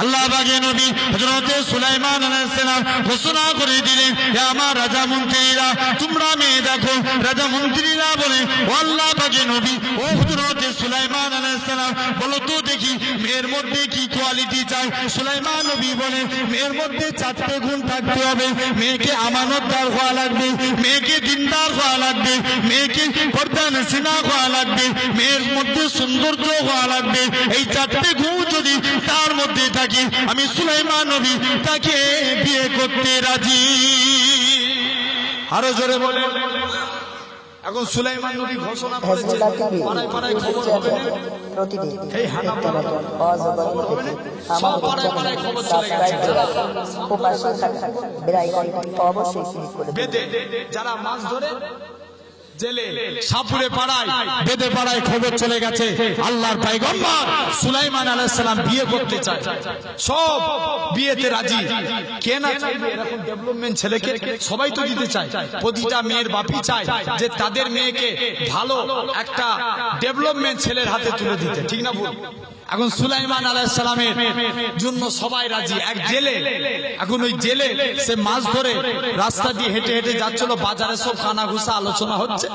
আল্লাহ পাকের নবী হযরত সুলাইমান আলাইহিস সালাম ঘোষণা করে দিলেন, হে আমার রাজা মন্ত্রীরা, তোমরা মেয়ে দেখো। রাজা মন্ত্রীরা বলে, ও আল্লাহ পাকের নবী, ও হযরত সুলাইমান আলাইহিস সালাম, বলো তো দেখি মেয়ের মধ্যে কি কোয়ালিটি চাই। সুলাইমান নবী বলে, মেয়ের মধ্যে 4টে গুণ থাকতে হবে। মেয়েকে আমানতদার হওয়া লাগবে, মেয়েকে দিনদার হওয়া লাগবে, মেয়েকে পর্দানশীনা হওয়া লাগবে, মেয়ের মধ্যে সৌন্দর্য হওয়া লাগবে। এই 4টে গুণ যদি তার মধ্যে থাকে, আমি সুলাইমান নবী তাকে বিয়ে করতে রাজি। আরো জোরে বলে। এখন সুলাইমান নবী ঘোষণা করেছে, পাড়ায় পাড়ায় খবর হবে, প্রতিদিন এই হানা সব পাড়ায় পাড়ায় খবর চলে গেছে। ও পাশে থাকা বেল আইকনটি অবশ্যই ক্লিক করে বেদে যারা মাছ ধরে জেলে সাপুরে পাড়ায় বেদে পাড়ায় খবর চলে গেছে, আল্লাহর পয়গম্বর সুলাইমান আলাইহিস সালাম বিয়ে করতে চায়। সব বিয়েতে রাজি। কে না চাইবে এরকম ডেভেলপমেন্ট ছেলেকে? সবাই তো দিতে চায়। প্রতিটা মেয়ের বাপই চায় যে তাদের মেয়েকে ভালো একটা ডেভেলপমেন্ট ছেলের হাতে তুলে দিতে, ঠিক না বল? এখন সুলাইমান আলাইহিস সালামের জন্য সবাই রাজি। এক জেলে, এখন ওই জেলে সে মাছ ধরে রাস্তা দিয়ে হেঁটে হেঁটে যাচ্ছিল, বাজারে সব কানাঘুষা আলোচনা হচ্ছে।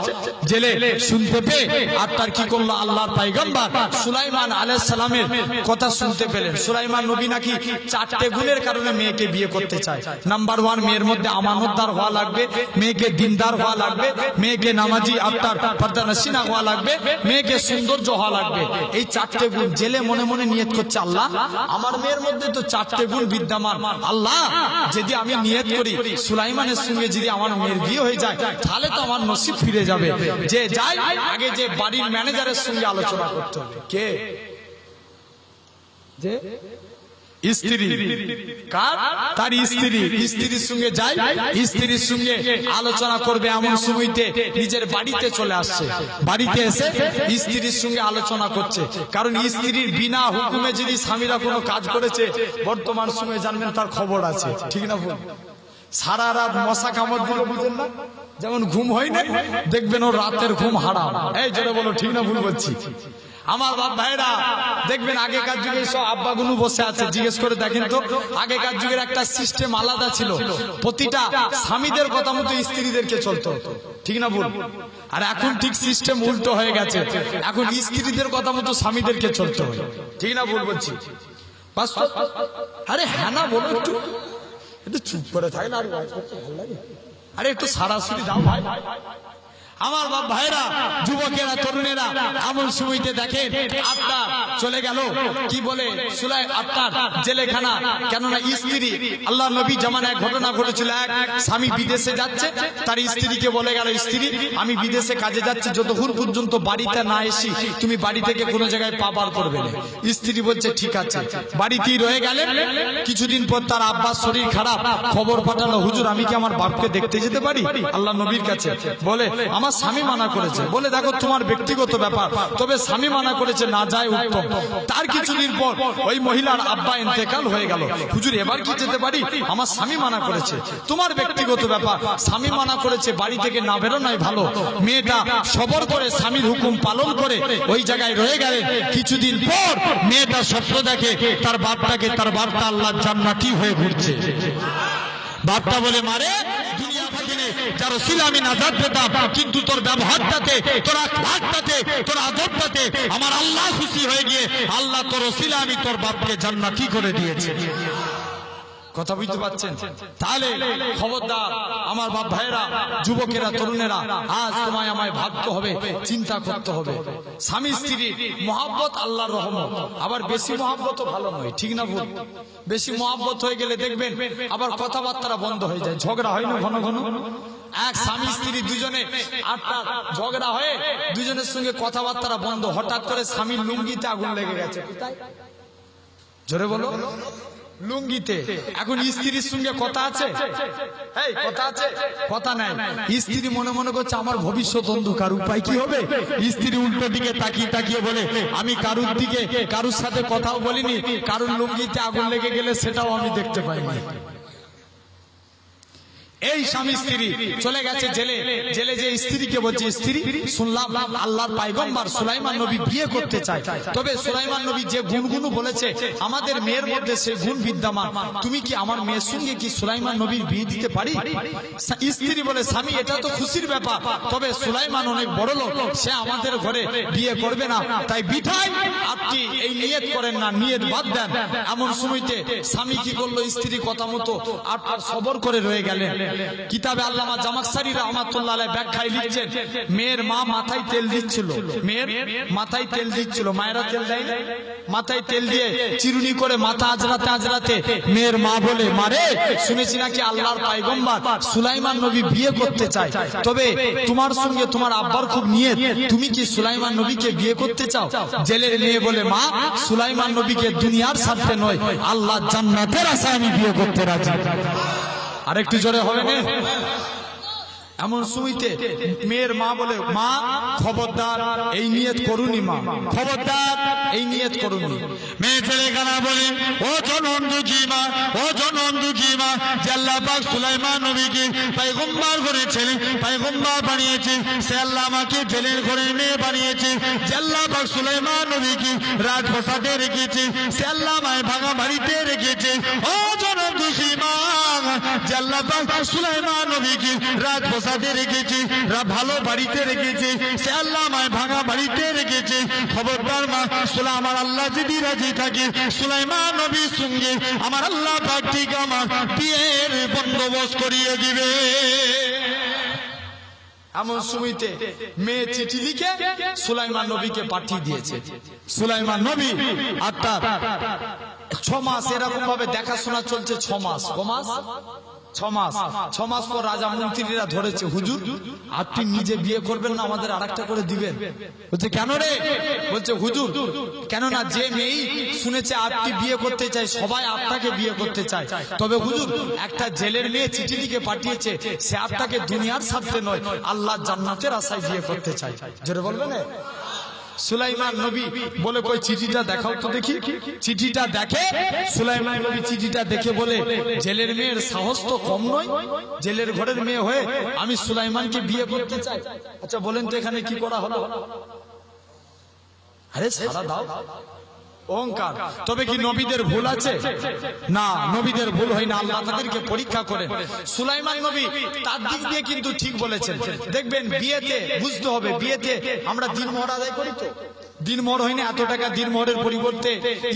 জেলে শুনতে পেয়ে আর তার কি করলো, আল্লাহর পয়গম্বর সুলাইমান আলাইহিস সালামের কথা শুনতে পেলেন। সুলাইমান নবী নাকি 4টে গুণের কারণে মেয়েকে বিয়ে করতে চায়। নাম্বার 1, মেয়ের মধ্যে আমানতদার হওয়া লাগবে, মেয়েকে দিনদার হওয়া লাগবে, মেয়েকে নামাজি আপনার পর্দানশীনা হওয়া লাগবে, মেয়েকে সৌন্দর্য হওয়া লাগবে। এই 4টে গুণ জেলে মনে মনে নিয়ত করছে, আল্লাহ আমার মেয়ের মধ্যে তো 4টে গুণ বিদ্যমান, আল্লাহ যদি আমি নিয়ত করি সুলাইমানের সঙ্গে যদি আমার মেয়ের বিয়ে হয়ে যায়, তাহলে তো আমার নসিব ফিরে যাবে। যে যাই আগে যে বাড়ির ম্যানেজারের সঙ্গে আলোচনা করতে হবে। কে? যে স্ত্রী। কার? তার স্ত্রী। স্ত্রীর সঙ্গে যায়, স্ত্রীর সঙ্গে আলোচনা করবে। এমন সময়তে নিজের বাড়িতে চলে আসছে, বাড়িতে এসে স্ত্রীর সঙ্গে আলোচনা করছে। কারণ স্ত্রীর বিনা হুকুমে যদি স্বামীরা কোনো কাজ করেছে, বর্তমান সময়ে জানবেন তার খবর আছে, ঠিক না বল? সারা রাত মশা কামড় দিল, বুঝেন না? যেমন ঘুম হয় না, দেখবেন ওর রাতের ঘুম হারাম। এই জোরে বলো, ঠিক না ভুল বলছি? আমার বাপ ভাইরা দেখবেন আগেকার যুগে সব আব্বাগুলো বসে আছে, জিজ্ঞেস করে দেখেন তো, আগেকার যুগের একটা সিস্টেম আলাদা ছিল। প্রতিটা স্বামীদের কথা মতো স্ত্রীদেরকে চলতে হতো, ঠিক না ভুল? আর এখন ঠিক সিস্টেম উল্টো হয়ে গেছে, এখন স্ত্রীদের কথা মতো স্বামীদেরকে চলতে হয়, ঠিক না ভুল বলছি? আরে হ্যাঁ না বলো, একটু একটু চুপ করে থাকে না, আর ভালো লাগে। আরে একটু সরাসরি দাও ভাই। আমার বাপ ভাইরা, যুবকেরা, তরুণেরা এমন সময়তে দেখেন আপনার চলে গেল কি বলে সুলাই আপনার জেলেখানা। কেননা স্ত্রী, আল্লাহ নবী জামানায় ঘটনা ঘটেছিল, এক স্বামী বিদেশে যাচ্ছে, তার স্ত্রীকে বলে গেল, স্ত্রী আমি বিদেশে কাজে যাচ্ছি, যতক্ষণ পর্যন্ত বাড়িতে না এসি তুমি বাড়ি থেকে কোনো জায়গায় পা বার করবে না। স্ত্রী বলছে ঠিক আছে, বাড়িতেই রয়ে গেলেন। কিছুদিন পর তার আব্বার শরীর খারাপ, খবর পাঠালো, হুজুর আমি কি আমার বাপকে দেখতে যেতে পারি? আল্লাহ নবীর কাছে বলে, আমার স্বামী মানা করেছে। বলে দেখো তোমার ব্যক্তিগত ব্যাপার, তবে স্বামী মানা করেছে, না যায় উত্তম। তার কিছুদিন পর ওই মহিলার আব্বা ইন্তেকাল হয়ে গেল। হুজুর এবার কি যেতে পারি? আমার স্বামী মানা করেছে। তোমার ব্যক্তিগত ব্যাপার, স্বামী মানা করেছে, বাড়ি থেকে না বেরোনোই ভালো। মেয়েটা সবর করে স্বামীর হুকুম পালন করে ওই জায়গায় রয়ে গেলেন। কিছুদিন পর মেয়েটা স্বপ্ন দেখে তার বাপটাকে, তার বাপটা আল্লাহর জান্নাতি হয়ে ঘুরছে। বাপটা বলে, মারে দুনিয়া থাকিনে যার ওসিলা আমি নাজাত পেতাম, কিন্তু তোর ব্যবহারটাতে, তোর আখলাকটাতে, তোর আদবটাতে আমার আল্লাহ খুশি হয়ে গিয়ে আল্লাহ তোর ওসিলা আমি তোর বাপকে জান্নাতি করে দিয়েছে। কথা বুঝতে পারছেন? তাহলে খবরদার আমার বাপ ভাইরা, যুবকেরা, তরুণেরা, আজ তোমায় আমায় ভাবতে হবে, চিন্তা করতে হবে। স্বামী স্ত্রীর মহব্বত আল্লাহর রহমত, আবার বেশি মহব্বতও ভালো নয়, ঠিক না ভুল? বেশি মহব্বত হয়ে গেলে দেখবেন আবার কথাবার্তা বন্ধ হয়ে যায়, ঝগড়া হয় না ঘন ঘন। এক স্বামী স্ত্রী দুজনে আটটা ঝগড়া হয়ে দুজনের সঙ্গে কথাবার্তা বন্ধ, হঠাৎ করে স্বামীর লুঙ্গিতে আগুন লেগে গেছে। জোরে বলো, লুঙ্গিতে। এখন স্ত্রীর সঙ্গে কথা আছে? এই কথা আছে? কথা নাই। স্ত্রী মনে মনে করছে আমার ভবিষ্যৎ অন্ধকার, উপায় কি হবে? স্ত্রী উল্টো দিকে তাকিয়ে তাকিয়ে বলে, আমি কারুর দিকে কারুর সাথে কথাও বলিনি, কারুর লুঙ্গিতে আগুন লেগে গেলে সেটাও আমি দেখতে পাইনি। এই স্বামী স্ত্রী চলে গেছে জেলে, জেলে যে স্ত্রীকে বলছে, স্ত্রী শুনলাম আল্লাহর পয়গম্বর সুলাইমান নবী বিয়ে করতে চায়, তবে সুলাইমান নবী যে গুণগুলো বলেছে আমাদের মেয়ের মধ্যে সেই গুণ বিদ্যমান, তুমি কি আমার মেয়ের সঙ্গে কি সুলাইমান নবীর বিয়ে দিতে পারি? স্ত্রী বলে, স্বামী এটা তো খুশির ব্যাপার, তবে সুলাইমান অনেক বড় লোক, সে আমাদের ঘরে বিয়ে করবে না, তাই বিধায় আপনি এই নিয়ত করেন না, নিয়ত বাদ দেন। এমন সময়তে স্বামী কি করলো, স্ত্রী কথা মতো আর সবর করে রয়ে গেলেন। কিতাবে আল্লামা জামাখশারী রাহমাতুল্লাহ আলাইহি ব্যাখ্যায় লিখছেন, মেয়ের মা মাথায় তেল দিচ্ছিল, মেয়ের মাথায় তেল দিচ্ছিল, মায়েরা তেল দেয় না, মাথায় তেল দিয়ে চিরুনি করে মাথা আজরাতে আজরাতে মেয়ের মা বলে, মারে শুনেছি নাকি আল্লাহর পয়গম্বর সুলাইমান নবী বিয়ে করতে চায়, তবে তোমার সঙ্গে তোমার আব্বার খুব নিয়ত, তুমি কি সুলাইমান নবীকে বিয়ে করতে চাও? জেলের মেয়ে বলে, মা সুলাইমান নবীকে দুনিয়ার স্বার্থে নয়, আল্লাহ জান্নাতের আশায় আমি বিয়ে করতে রাজি। আরেকটু জোরে হবে না? এমন সময়তে মেয়ের মা বলে, মা খবরদার এই নিয়ত করুনি, মা খবরদার এই নিয়ত করুনি। মেয়ে ছেলে কানা বলে, ও জনম দুঃখী মা, ও জনম দুঃখী মা, যে আল্লাহ পাক সুলাইমান নবীকে পয়গম্বর করেছেন, পয়গম্বর বানিয়েছে, সে আল্লাহ আমাকে জেলের ঘরে মেয়ে বানিয়েছে, যে আল্লাহ পাক সুলাইমান নবীকে রাজপ্রাসাদে রেখেছে, সে আল্লাহ আমায় ভাঙা বাড়িতে রেখেছে। ও জনম দুঃখী মা, যে আল্লাহ পাক সুলাইমান নবীকে রাজপ্রাসাদে রেখেছে, ভালো বাড়িতে রেখেছে, সে আল্লাহ আমায় ভাঙা বাড়িতে রেখেছে, খবরদার মা, আমার আল্লাহ যদি রাজি থাকে সুলাইমান নবীর সঙ্গে আমার আল্লাহ পাক ঠিক আমার বিয়ের বন্দোবস্ত করিয়ে দিবে। এমন সময়তে মেয়ে চিঠি লিখে সুলাইমান নবীকে পাঠিয়ে দিয়েছে। সুলাইমান নবী আর তার 6 মাস এরকম ভাবে দেখাশোনা চলছে, 6 মাস, 6 মাস পর রাজা মন্ত্রীরা ধরেছে, হুজুর আপনি নিজে বিয়ে করবেন না, আমাদের আরেকটা করে দিবেন। বলছে, কেন রে? বলছে, হুজুর কেননা যে মেয়ে শুনেছে আপনি বিয়ে করতে চাই, সবাই আপনাকে বিয়ে করতে চায়, তবে হুজুর একটা জেলের মেয়ে চিঠি লিখে পাঠিয়েছে, সে আপনাকে দুনিয়ার স্বার্থে নয় আল্লাহ জান্নাতের আশায় বিয়ে করতে চায়। জোরে বলবেন না? সুলাইমান নবী বলে, কই চিঠিটা দেখাও তো দেখি। চিঠিটা দেখে সুলাইমান নবী, চিঠিটা দেখে বলে, জেলের মেয়ের সাহস তো কম নয়, জেলের ঘরের মেয়ে হয়ে আমি সুলাইমানকে বিয়ে করতে চাই। আচ্ছা বলেন তো এখানে কি করা হলো? আরে সারা দাও, অহংকার। তবে কি নবীদের ভুল আছে? না, নবীদের ভুল হয় না, আল্লাহ তাদেরকে পরীক্ষা করেন। সুলাইমান নবী তার দিক দিয়ে কিন্তু ঠিক বলেছেন। দেখবেন বিয়েতে বুঝতে হবে, বিয়েতে আমরা দিনমোহর আদায় করি, তো দিনমোহর হয় না, এত টাকা দিনমোহরের পরিবর্তে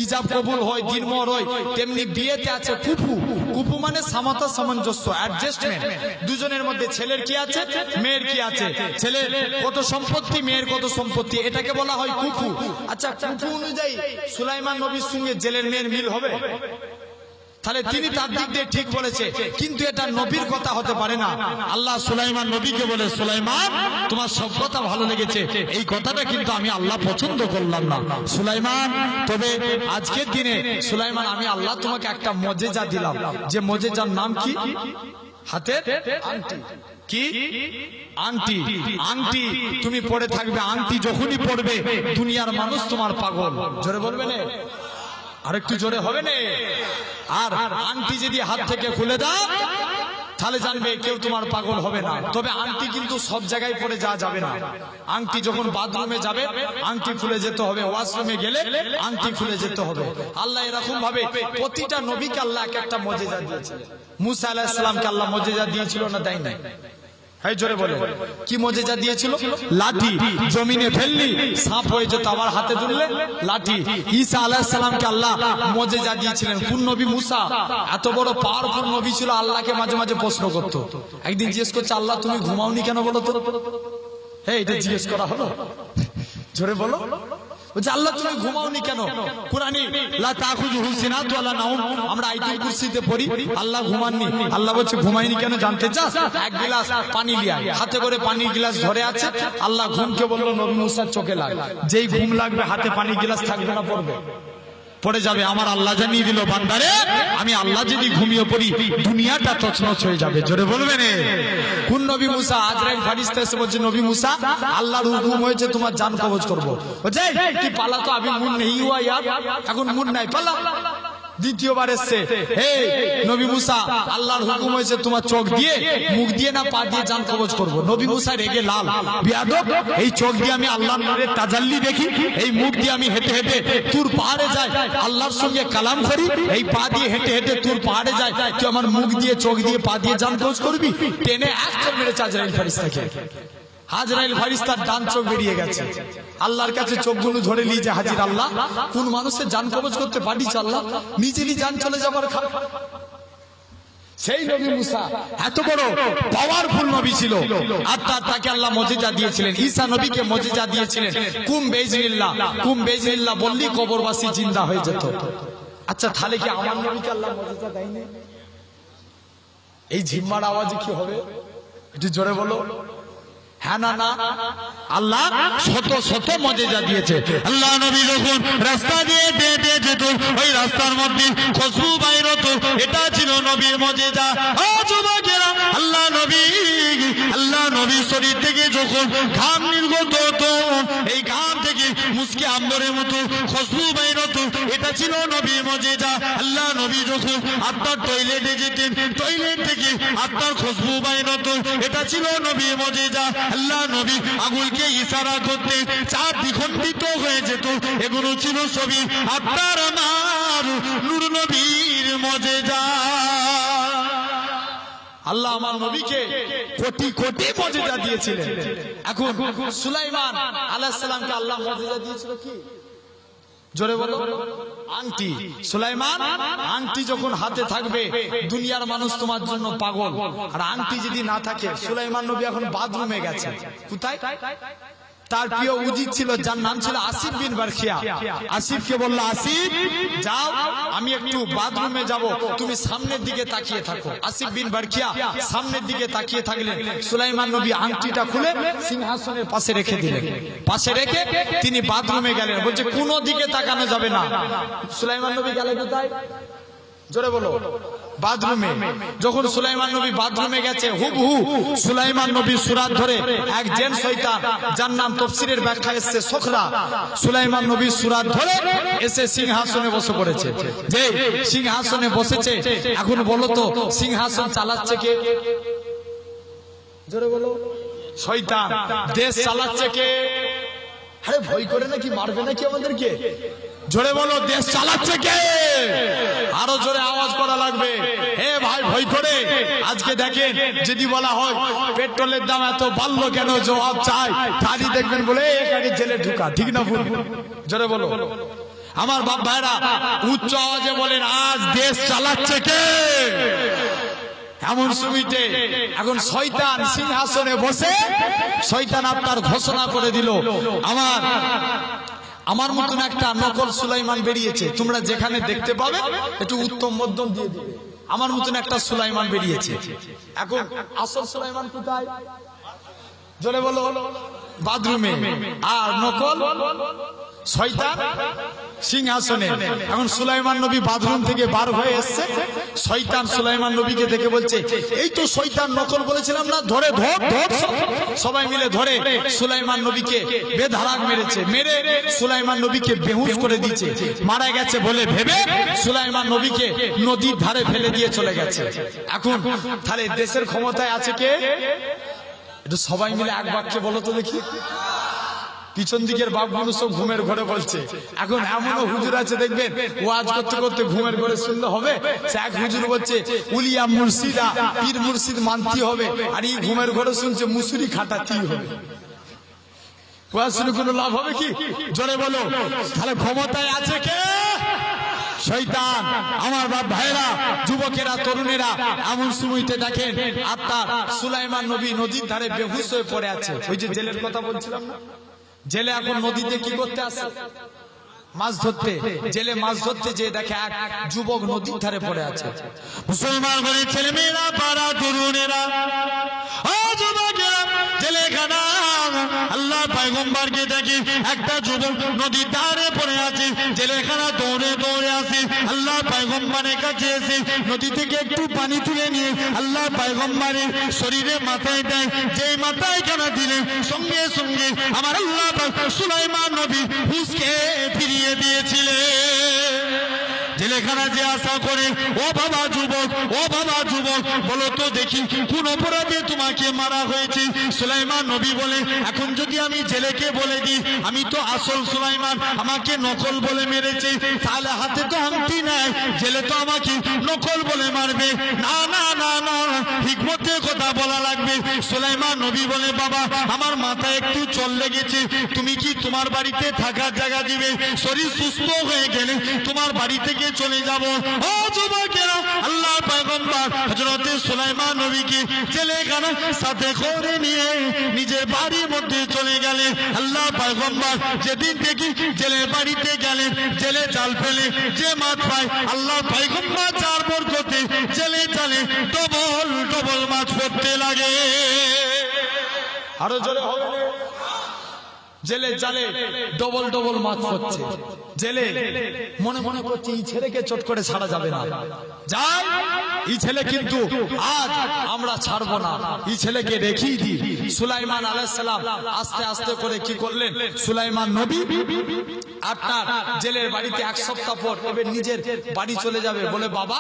ইজাব কবুল হয়, দিনমোহর হয়, তেমনি বিয়েতে আছে কুফু। কুফু মানে সামতা সামঞ্জস্য, অ্যাডজাস্টমেন্ট, দুজনের মধ্যে ছেলের কি আছে মেয়ের কি আছে, ছেলের কত সম্পত্তি মেয়ের কত সম্পত্তি, এটাকে বলা হয় কুফু। আচ্ছা কুফু অনুযায়ী সুলাইমান নবীর সঙ্গে জেলের মেয়ের মিল হবে? তাহলে তিনি তার দিক দিয়ে ঠিক বলেছে, কিন্তু এটা নবীর কথা হতে পারে না। আল্লাহ সুলাইমান নবীকে বলে, সুলাইমান তোমার সব কথা ভালো লেগেছে, এই কথাটা কিন্তু আমি আল্লাহ পছন্দ করলাম না। সুলাইমান, তবে আজকের দিনে সুলাইমান আমি আল্লাহ তোমাকে একটা মজেজা দিলাম, যে মজেজার নাম কি? হাতের আংটি। কি আংটি? আংটি তুমি পরে থাকবে, আংটি যখনই পড়বে দুনিয়ার মানুষ তোমার পাগল। জোরে বলবে না? আরেকটু জোরে হবে না? আর আংটি যদি হাত থেকে খুলে দাও তাহলে জানবে কেউ তোমার পাগল হবে না। তবে আংটি কিন্তু সব জায়গায় পরে যাওয়া যাবে না। আংটি যখন বাথরুমে যাবে আংটি খুলে যেতে হবে, ওয়াশরুমে গেলে আংটি খুলে যেতে হবে। আল্লাহ এরকম ভাবে প্রতিটা নবীকে আল্লাহ একটা মজেজা দিয়েছিলেন। মুসা আলাইহিস সালামকে আল্লাহ মজেজা দিয়েছিল না দেয় নাই? হ্যাঁ জোরে বলে, কি মজেজা দিয়েছিল? লাঠি জমিনে ফেললি সাপ হয়ে যেত, আবার হাতে তুললে লাঠি। ঈসা আলাইহিস সালামকে আল্লাহ মজেজা দিয়েছিলেন। কোন নবী? মুসা। এত বড় পাওয়ারফুল নবী ছিল, আল্লাহকে মাঝে মাঝে প্রশ্ন করতো। একদিন জিজ্ঞেস করছে, আল্লাহ তুমি ঘুমাওনি কেন বলো তো? হ্যাঁ এটা জিজ্ঞেস করা হলো? জোরে বলো। বলছে আল্লাহ তুমি ঘুমাওনি কেন? কুরআনে লা তাখুযুহু সিনাতু ওয়ালা নাওম, আমরা আয়াতুল কুরসিতে পড়ি আল্লাহ ঘুমাননি। আল্লাহ বলছে ঘুমায়নি কেন জানতে চাস? এক গ্লাস পানি লিয়া, হাতে করে পানির গ্লাস ধরে আছে। আল্লাহ ঘুমকে বলল নবী মুসার চোখে লাগ, যেই ঘুম লাগবে হাতে পানির গ্লাস থাকবে না, পড়বে, পড়ে যাবে। আমার আল্লাহ জানিয়ে দিল, বান্দারে আমি আল্লাহ যদি ঘুমিয়ে পড়ি দুনিয়াটা তছনছ হয়ে যাবে। জোরে বলবেন? কোন নবী? মুসা। আজরাইল ফেরেশতা এসে বলছে, নবী মুসা আল্লাহর হুকুম হয়েছে তোমার জান কবজ করব। বলছে কি পালা, তো আবি মুড নেই হুয়া ইয়ার, এখন মুড নাই, পালা। দ্বিতীয়বার এসছে, এই নবী মুসা, আল্লাহর হুকুম হয়েছে তোমার চোখ দিয়ে, মুখ দিয়ে না পা দিয়ে জান কবজ করবো। নবী মুসা রেগে লাল, বিয়াদব, এই চোখ দিয়ে আমি আল্লাহর নূরের তাজাল্লি দেখি, এই মুখ দিয়ে আমি হেঁটে হেঁটে তুর পাহাড়ে যাই আল্লাহর সঙ্গে কালাম করি, এই পা দিয়ে হেঁটে হেঁটে তুর পাহাড়ে যাই, তুই আমার মুখ দিয়ে চোখ দিয়ে পা দিয়ে জান কবজ করবি? টেনে এক চোখ মেরেছে আজরাইল ফারিস্তাকে। আজরাইল ফারিস্তার ডান চোখ বেরিয়ে গেছে। আল্লাহর কাছে চোখগুলো ধরে নিয়ে যে হাজির আল্লাহ, কোন মানুষের জান কবজ করতে পারিস আল্লাহ, নিজেরই জান চলে যাবার খারাপ। সেই নবী মুসা এত বড় পাওয়ারফুল নবী ছিল, আর তাকে আল্লাহ মজিজা দিয়েছিলেন। ঈসা নবীকে মজিজা দিয়েছিলেন, কুম বেজনিল্লাহ বললি কবরবাসী জিন্দা হয়ে যেত। আচ্ছা তাহলে কি আমার নবীকে আল্লাহ মজিজা দেয়নি? এই ঝিম্মার আওয়াজে কি হবে একটু জোরে বলো। হ্যাঁ না না, আল্লাহ শত শত মজেজা দিয়েছে। আল্লাহ নবী যখন রাস্তা দিয়ে হেঁটে যেত, ওই রাস্তার মধ্যে খুশবু বাইর হতো, এটা ছিল নবীর মজেজা। ও যুবকেরা, আল্লাহ নবী শরীর থেকে যখন ঘাম নির্গত হতো, এই ঘাম থেকে মুসকে আম্বরের মতো খুশবু বাইর হতো, এটা ছিল নবীর মজেজা। আল্লাহ নবী যখন আপনার টয়লেটে যেতেন, টয়লেট থেকে আপনার খুশবু বাইর হতো, এটা ছিল নবীর মজেজা। আল্লাহ নবী আঙুলকে ইশারা করতে চাঁদ দ্বিখণ্ডিত হয়ে যেত, এগুলো ছিল ছবি আপনার আমার নূর নবীর মজেজা। আল্লাহ আমার নবীকে কোটি কোটি মজেজা দিয়েছিলেন। এখন সুলাইমান আলাইহিস সালামকে আল্লাহ মজেজা দিয়েছিল কি? জোরে বলো। আংটি। সুলাইমান, আংটি যখন হাতে থাকবে দুনিয়ার মানুষ তোমার জন্য পাগল, আর আংটি যদি না থাকে, সুলাইমান নবী এখন বাথরুমে গেছে। কোথায়? তার প্রিয় উজির ছিল, যার নাম ছিল আসিফ বিন বারখিয়া। আসিফকে বলল, আসিফ যাও, আমি একটু বাথরুমে যাব, তুমি সামনের দিকে তাকিয়ে থাকো। আসিফ বিন বারখিয়া সামনের দিকে তাকিয়ে থাকলেন। সুলাইমান নবী আংটিটা খুলে সিংহাসনের পাশে রেখে দিলেন। পাশে রেখে তিনি বাথরুমে গেলেন। বলছে কোন দিকে তাকানো যাবে না। সুলাইমান নবী গেলেন কোথায়? জোরে বলো। বাথরুমে। যখন সুলাইমান নবী বাথরুমে গেছে, হুবহু সুলাইমান নবী সুরাত ধরে এক জেন শয়তান, যার নাম তাফসীরের ব্যাখ্যা এসেছে সোখরা, সুলাইমান নবী সুরাত ধরে এসে সিংহাসনে বসে পড়েছে। যে সিংহাসনে বসেছে, এখন বলো তো সিংহাসন চালাচ্ছে কে? জোরে বলো। শয়তান। দেশ চালাচ্ছে কে? আরে ভয় করে নাকি মারবে নাকি আমাদেরকে? জোরে বলো। দেশ চালাচ্ছে কে? আরো জোরে আওয়াজ করা লাগবে। হে ভাই, ভয় করে। আজকে দেখেন, যদি বলা হয় পেট্রোলের দাম এত বাড়লো কেন, জবাব চাই, তারই দেখবেন বলে এখানে জেলে ঢুকা। ঠিক না ভুল? জোরে বলো। আমার বাপ ভাইরা উচ্চ আওয়াজে বলেন, আজ দেশ চালাচ্ছে কে? এমন সুবিধে এখন শয়তান সিংহাসনে বসে শয়তান আপনার ঘোষণা করে দিল, আমার মতন একটা নকল সুলাইমান বেরিয়েছে, তোমরা যেখানে দেখতে পাবে একটু উত্তম মধ্যম দিয়ে দিবে। আমার মতন একটা সুলাইমান বেরিয়েছে। এখন আসল সুলাইমান কোথায়? জোরে বলো। বাথরুমে। আর নকল শয়তান সিংহাসনে। এখন সুলাইমান নবী বাথরুম থেকে বার হয়ে এসছে। শয়তান সুলাইমান নবীকে দেখে বলছে, এই তো শয়তান নকল বলেছিলাম না, ধরে ধর ধর। সবাই মিলে ধরে সুলাইমান নবীকে বেধড়ক মেরেছে। মেরে সুলাইমান নবীকে বেহুশ করে দিয়েছে। মারা গেছে বলে ভেবে সুলাইমান নবীকে নদীর ধারে ফেলে দিয়ে চলে গেছে। এখন তাহলে দেশের ক্ষমতায় আছে কে? একটু সবাই মিলে এক বাক্যে বলো তো দেখি। পিছন দিকের বাপগুলো সব ঘুমের ঘরে বলছে। এখন এমনও হুজুর আছে দেখবেন, ওয়াজ করতে করতে ঘুমের ঘরে শুনলে হবে। এক হুজুর বলছে উলিয়া মুর্শিদা, পীর মুর্শিদ মানতে হবে, আর এই ঘুমের ঘরে শুনছে মুসুরি খাটাতেই হবে। ওয়াজ শুনে কোনো লাভ হবে কি? জোরে বলো। তাহলে ক্ষমতায় আছে কে? শয়তান। আমার বাপ ভাইরা, যুবকেরা, তরুণেরা, এমন সময়তে দেখেন আপনার সুলাইমান নবী নদীর ধারে বেহুশ হয়ে পড়ে আছে। ওই যে জেলের কথা বলছিলাম না, জেলে এখন নদীতে কি করতে আসে? মাছ ধরতে। জেলে মাছ ধরতে যে দেখে এক যুবক নদীর ধারে পড়ে আছে। মুসলমান ঘরের ছেলেমেয়েরা, পাড়া তরুণেরা, জেলেখানা আল্লাহ পয়গম্বরকে দেখে একটা যুবক নদীর ধারে পড়ে আছে। জেলেখানা দৌড়ে দৌড়ে আসে, আল্লাহ পয়গম্বরের কাছে এসে নদী থেকে একটু পানি তুলে নিয়ে আল্লাহ পয়গম্বরের শরীরে মাথায় দেয়। যে মাথায় কেনা দিলেন, সঙ্গে সঙ্গে আমার আল্লাহ সুলাইমান নবী হুঁশকে ফিরিয়ে দিয়েছিলেন। জেলেখানা জিজ্ঞাসা করে, ও বাবা যুবক, ও বাবা যুবক, বলো তো দেখি কোন অপরাধে তোমাকে মারা হয়েছে? সুলাইমান নবী বলে, এখন যদি আমি জেলেকে বলে দিই আমি তো আসল সুলাইমান, আমাকে নকল বলে মেরেছে, তাহলে হাতে তো আংটি নাই, জেলে তো আমাকে নকল বলে মারবে। না না না না, হিকমতের কথা বলা লাগবে। সুলাইমান নবী বলে, বাবা আমার মাথায় একটু চল লেগেছে, তুমি কি তোমার বাড়িতে থাকার জায়গা দিবে? শরীর সুস্থ হয়ে গেলে তোমার বাড়ি থেকে চলে যাব। ও যুবকেরা, আল্লাহ পয়গম্বর হযরত সুলাইমান নবীকে জেলেখানা সাথে করে নিয়ে নিজের বাড়ির মধ্যে চলে গেলেন। আল্লাহ পয়গম্বর যেদিন দেখি জেলের বাড়িতে গেলেন, জেলে জাল ফেলে যে মাছ পায়, আল্লাহ পয়গম্বর চার বরকতে জেলে জালে ডবল ডবল মাছ পড়তে লাগে। আরো জোরে হবে না? জেলে জালে ডবল ডবল মাছ পড়ছে। জেলে মনে মনে করছে এই ছেলেকে চট করে ছাড়া যাবে না, যাই এই ছেলে কিন্তু আজ আমরা ছাড়বো না, এই ছেলেকে রেখেই দিই। সুলাইমান আলাইহিস সালাম আস্তে আস্তে করে কি করলেন, সুলাইমান নবী আপনার জেলের বাড়িতে এক সপ্তাহ পর এবার নিজের বাড়ি চলে যাবে। বলে, বাবা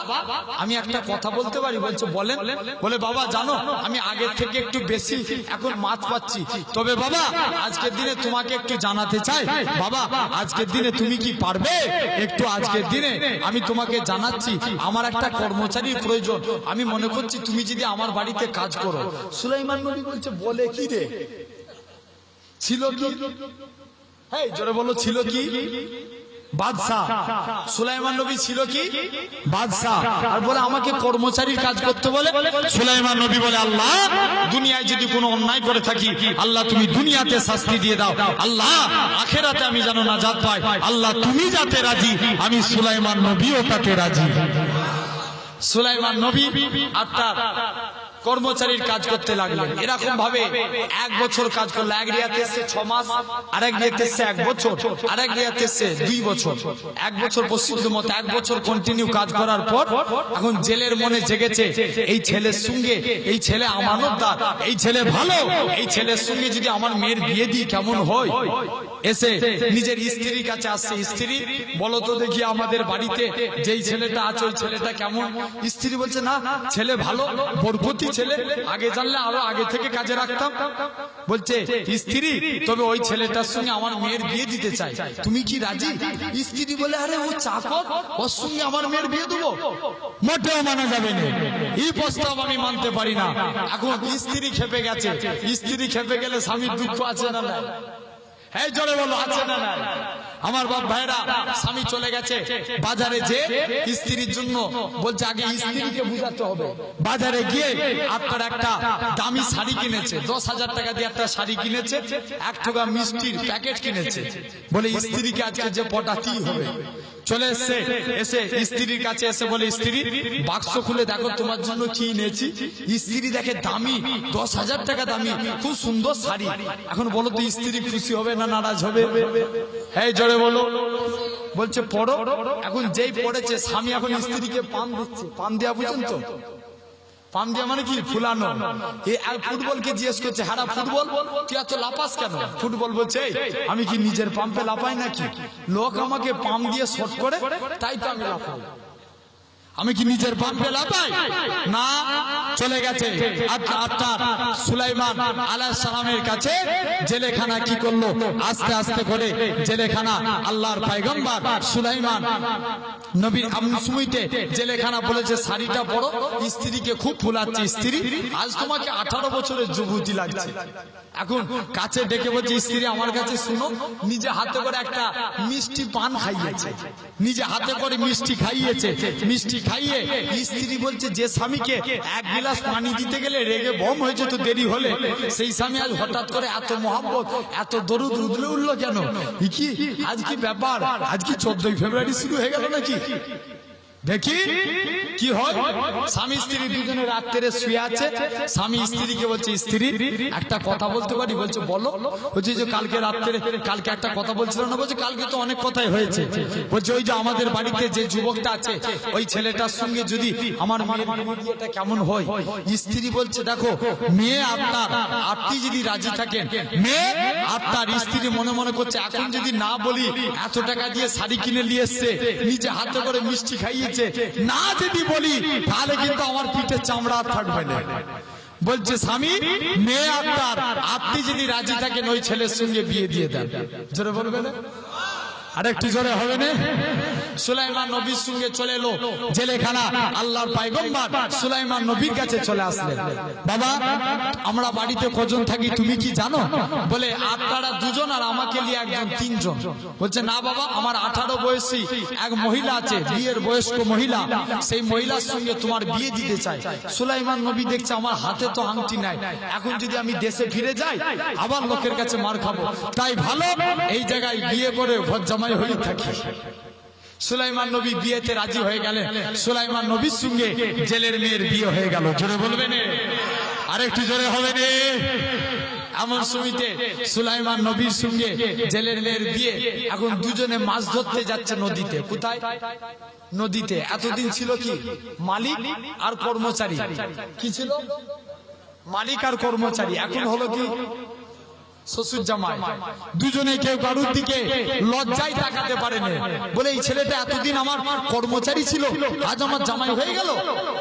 আমি একটা কথা বলতে পারি? বলছে, বলেন। বলে, বাবা জানো আমি আগের থেকে একটু বেশি এখন মাছ পাচ্ছি, তবে বাবা আজকের দিনে তোমাকে একটু জানাতে চাই। বাবা আজকের দিনে তুমি কি পারবে একটু? আজকের দিনে আমি তোমাকে জানাচ্ছি আমার একটা কর্মচারীর প্রয়োজন, আমি মনে করছি তুমি যদি আমার বাড়িতে কাজ করো। সুলাইমান নবী বলছে, বলে কি রে, ছিল কি? হ্যাঁ জোরে বলো, ছিল কি? বাদশাহ। সুলাইমান নবী ছিল কি? বাদশাহ। আর বলে আমাকে কর্মচারীর কাজ করতে বলে। সুলাইমান নবী বলে, আল্লাহ দুনিয়ায় যদি কোনো অন্যায় করে থাকি আল্লাহ তুমি দুনিয়াতে শাস্তি দিয়ে দাও, আল্লাহ আখেরাতে আমি যেন নাজাত পাই, আল্লাহ তুমি যাতে রাজি আমি সুলাইমান নবীও তাতে রাজি। সুলাইমান নবী আপনার কর্মচারীর কাজ করতে লাগলেন। এরকম ভাবে এক বছর কাজ করলো। এক রিয়াতে এসছে 6 মাস, আরেক রিয়াতে এসছে 1 বছর, আরেক রিয়াতে এসছে 2 বছর। 1 বছর প্রসিদ্ধ মতো 1 বছর কন্টিনিউ কাজ করার পর এখন জেলের মনে জেগেছে এই ছেলের সঙ্গে, এই ছেলে আমানতদার, এই ছেলে ভালো, এই ছেলের সঙ্গে যদি আমার মেয়ের বিয়ে দিই কেমন হয়। এসে নিজের স্ত্রীর কাছে আসছে, স্ত্রী বলো তো দেখি আমাদের বাড়িতে যেই ছেলেটা আছে ওই ছেলেটা কেমন? স্ত্রী বলছে, না ছেলে ভালো, বরকতি ছেলে, আগে জানলে আরো আগে থেকে কাজে রাখতাম। বলছে স্ত্রী, তবে ওই ছেলেটার সঙ্গে আমার মেয়ের বিয়ে দিতে চাই, তুমি কি রাজি? স্ত্রী বলে, আরে ও চাকর, ওর সঙ্গে আমার মেয়ের বিয়ে দেবো? মোটেও মানা যাবে না, এই প্রস্তাব আমি মানতে পারি না। এখন স্ত্রী খেপে গেছে। স্ত্রী খেপে গেলে স্বামীর দুঃখ আছে না না? এই জোরে বলো, আছে না না? আমার বাপ ভাইরা, স্বামী চলে গেছে বাজারে, যে স্ত্রীর জন্য বলছে আগে স্ত্রীকে বুঝাতে হবে। বাজারে গিয়ে আপনার একটা দামি শাড়ি কিনেছে, 10,000 টাকা দিয়ে একটা শাড়ি কিনেছে, 1 টাকা মিষ্টির প্যাকেট কিনেছে, বলে স্ত্রীকে আজকে যে পটাতেই হবে। চলে এসে স্ত্রীর কাছে এসে বলে, স্ত্রী বাক্স খুলে দেখো তোমার জন্য কি এনেছি। স্ত্রী দেখে দামি, 10,000 টাকা দামি, খুব সুন্দর শাড়ি। এখন বলো তো স্ত্রী খুশি হবে না নারাজ হবে? এই জোরে বলো। বলছে পড়ো। এখন যেই পড়েছে স্বামী এখন স্ত্রীকে পান দিচ্ছে। পান দেওয়া বুঝেন তো? পান দেওয়া মানে কি? ফুলানো। ফুটবলকে জিজ্ঞেস করছে, হারা ফুটবল তুই এত লাপাস কেন? ফুটবল বলছে, আমি কি নিজের পাম্পে লাপাই নাকি? লোক আমাকে পাম্প দিয়ে শট করে, তাই তো আমি লাপাই। আমি কি নিজের পাম্পে লাপাই না? চলে গেছে আপনার সুলাইমান আলাইহিস সালামের কাছে। জেলেখানা কি করলো? আস্তে আস্তে করে জেলেখানা আল্লাহর পয়গম্বর সুলাইমান নবীর আমসুমিতে জেলেখানা বলেছে, শাড়িটা পরো। স্ত্রীকে খুব ফুলাচ্ছে, স্ত্রী আজ তোমাকে 18 বছরের যুবতী লাগছে। এখন কাছে ডেকে বলছে, স্ত্রী আমার কাছে শুনো, নিজে হাতে করে একটা মিষ্টি পান খাইয়েছে, নিজে হাতে করে মিষ্টি খাইয়েছে। মিষ্টি খাইয়ে স্ত্রী বলছে, যে স্বামীকে 1 গ্লাস পানি দিতে গেলে রেগে বম হয়েছে তো দেরি হলে, সেই স্বামী আজ হঠাৎ করে এত মহব্বত, এত দরুদ উদলে উঠলো কেন? কি আজ কি ব্যাপার? আজ কি 14ই ফেব্রুয়ারি শুরু হয়ে গেল নাকি? দেখি কি হয়। স্বামী স্ত্রী দুজনে রাত্রে শুয়ে আছে। স্বামী স্ত্রীকে বলছে, স্ত্রী একটা কথা বলতে পারি? বলছে বলো। বলছে যে কালকে রাত্রে, কালকে একটা কথা বলছিল না? বলছে কালকে তো অনেক কথাই হয়েছে। বলছে ওই যে আমাদের বাড়িতে যে যুবকটা আছে ওই ছেলেটার সঙ্গে যদি আমার মেয়ের বিয়েটা কেমন হয়? স্ত্রী বলছে, দেখো মেয়ে আপনার, আপনি যদি রাজি থাকেন, মেয়ে আপনার। স্ত্রী মনে মনে করছে, এখন যদি না বলি, এত টাকা দিয়ে শাড়ি কিনে নিয়ে এসছে, নিজে হাতে করে মিষ্টি খাইয়ে দিয়েছে, না যদি বলি তাহলে কিন্তু আমার পিঠে চামড়া আর থাকবে না। বলছে স্বামী, মেয়ে আত্মার আপনি যদি রাজি থাকেন ওই ছেলের সঙ্গে বিয়ে দিয়ে দেন। জোরে বলবে না? আর একটু জোরে হবে না? সুলাইমান নবীর সঙ্গে চলে এলো জেলেখানা। আল্লাহর পয়গম্বর সুলাইমান নবীর কাছে চলে আসলেন। বাবা, আমরা বাড়িতে কজন থাকি তুমি কি জানো? বলে আপনারা দুজন আর আমাকে নিয়ে একজন, তিনজন। বলছে না বাবা, আমার 18 বয়সী এক মহিলা আছে, বিয়ের বয়স্ক মহিলা, সেই মহিলার সঙ্গে তোমার বিয়ে দিতে চাই। সুলাইমান নবী দেখছে আমার হাতে তো আংটি নাই, এখন যদি আমি দেশে ফিরে যাই আবার লোকের কাছে মার খাবো, তাই ভালো এই জায়গায় বিয়ে করে ঘর জামাই হয়ে থাকি। সুলাইমান নবী বিয়েতে রাজি হয়ে গেলেন। সুলাইমান নবীর সঙ্গে জেলের মেয়ের বিয়ে হয়ে গেল। জোরে বলবেন? আর একটু জোরে হবে না? এমন সময়তে সুলাইমান নবীর সঙ্গে জেলের মেয়ের বিয়ে। এখন দুজনে মাছ ধরতে যাচ্ছে নদীতে। কোথায়? নদীতে। এতদিন ছিল কি মালিক আর কর্মচারী। কি ছিল? মালিক আর কর্মচারী। এখন হলো কি শ্বশুর জামাই। দুজনে কেউ কারুর দিকে লজ্জায় তাকাতে পারে না। বলে এই ছেলেটা এতদিন আমার কর্মচারী ছিল, আজ আমার জামাই হয়ে গেল।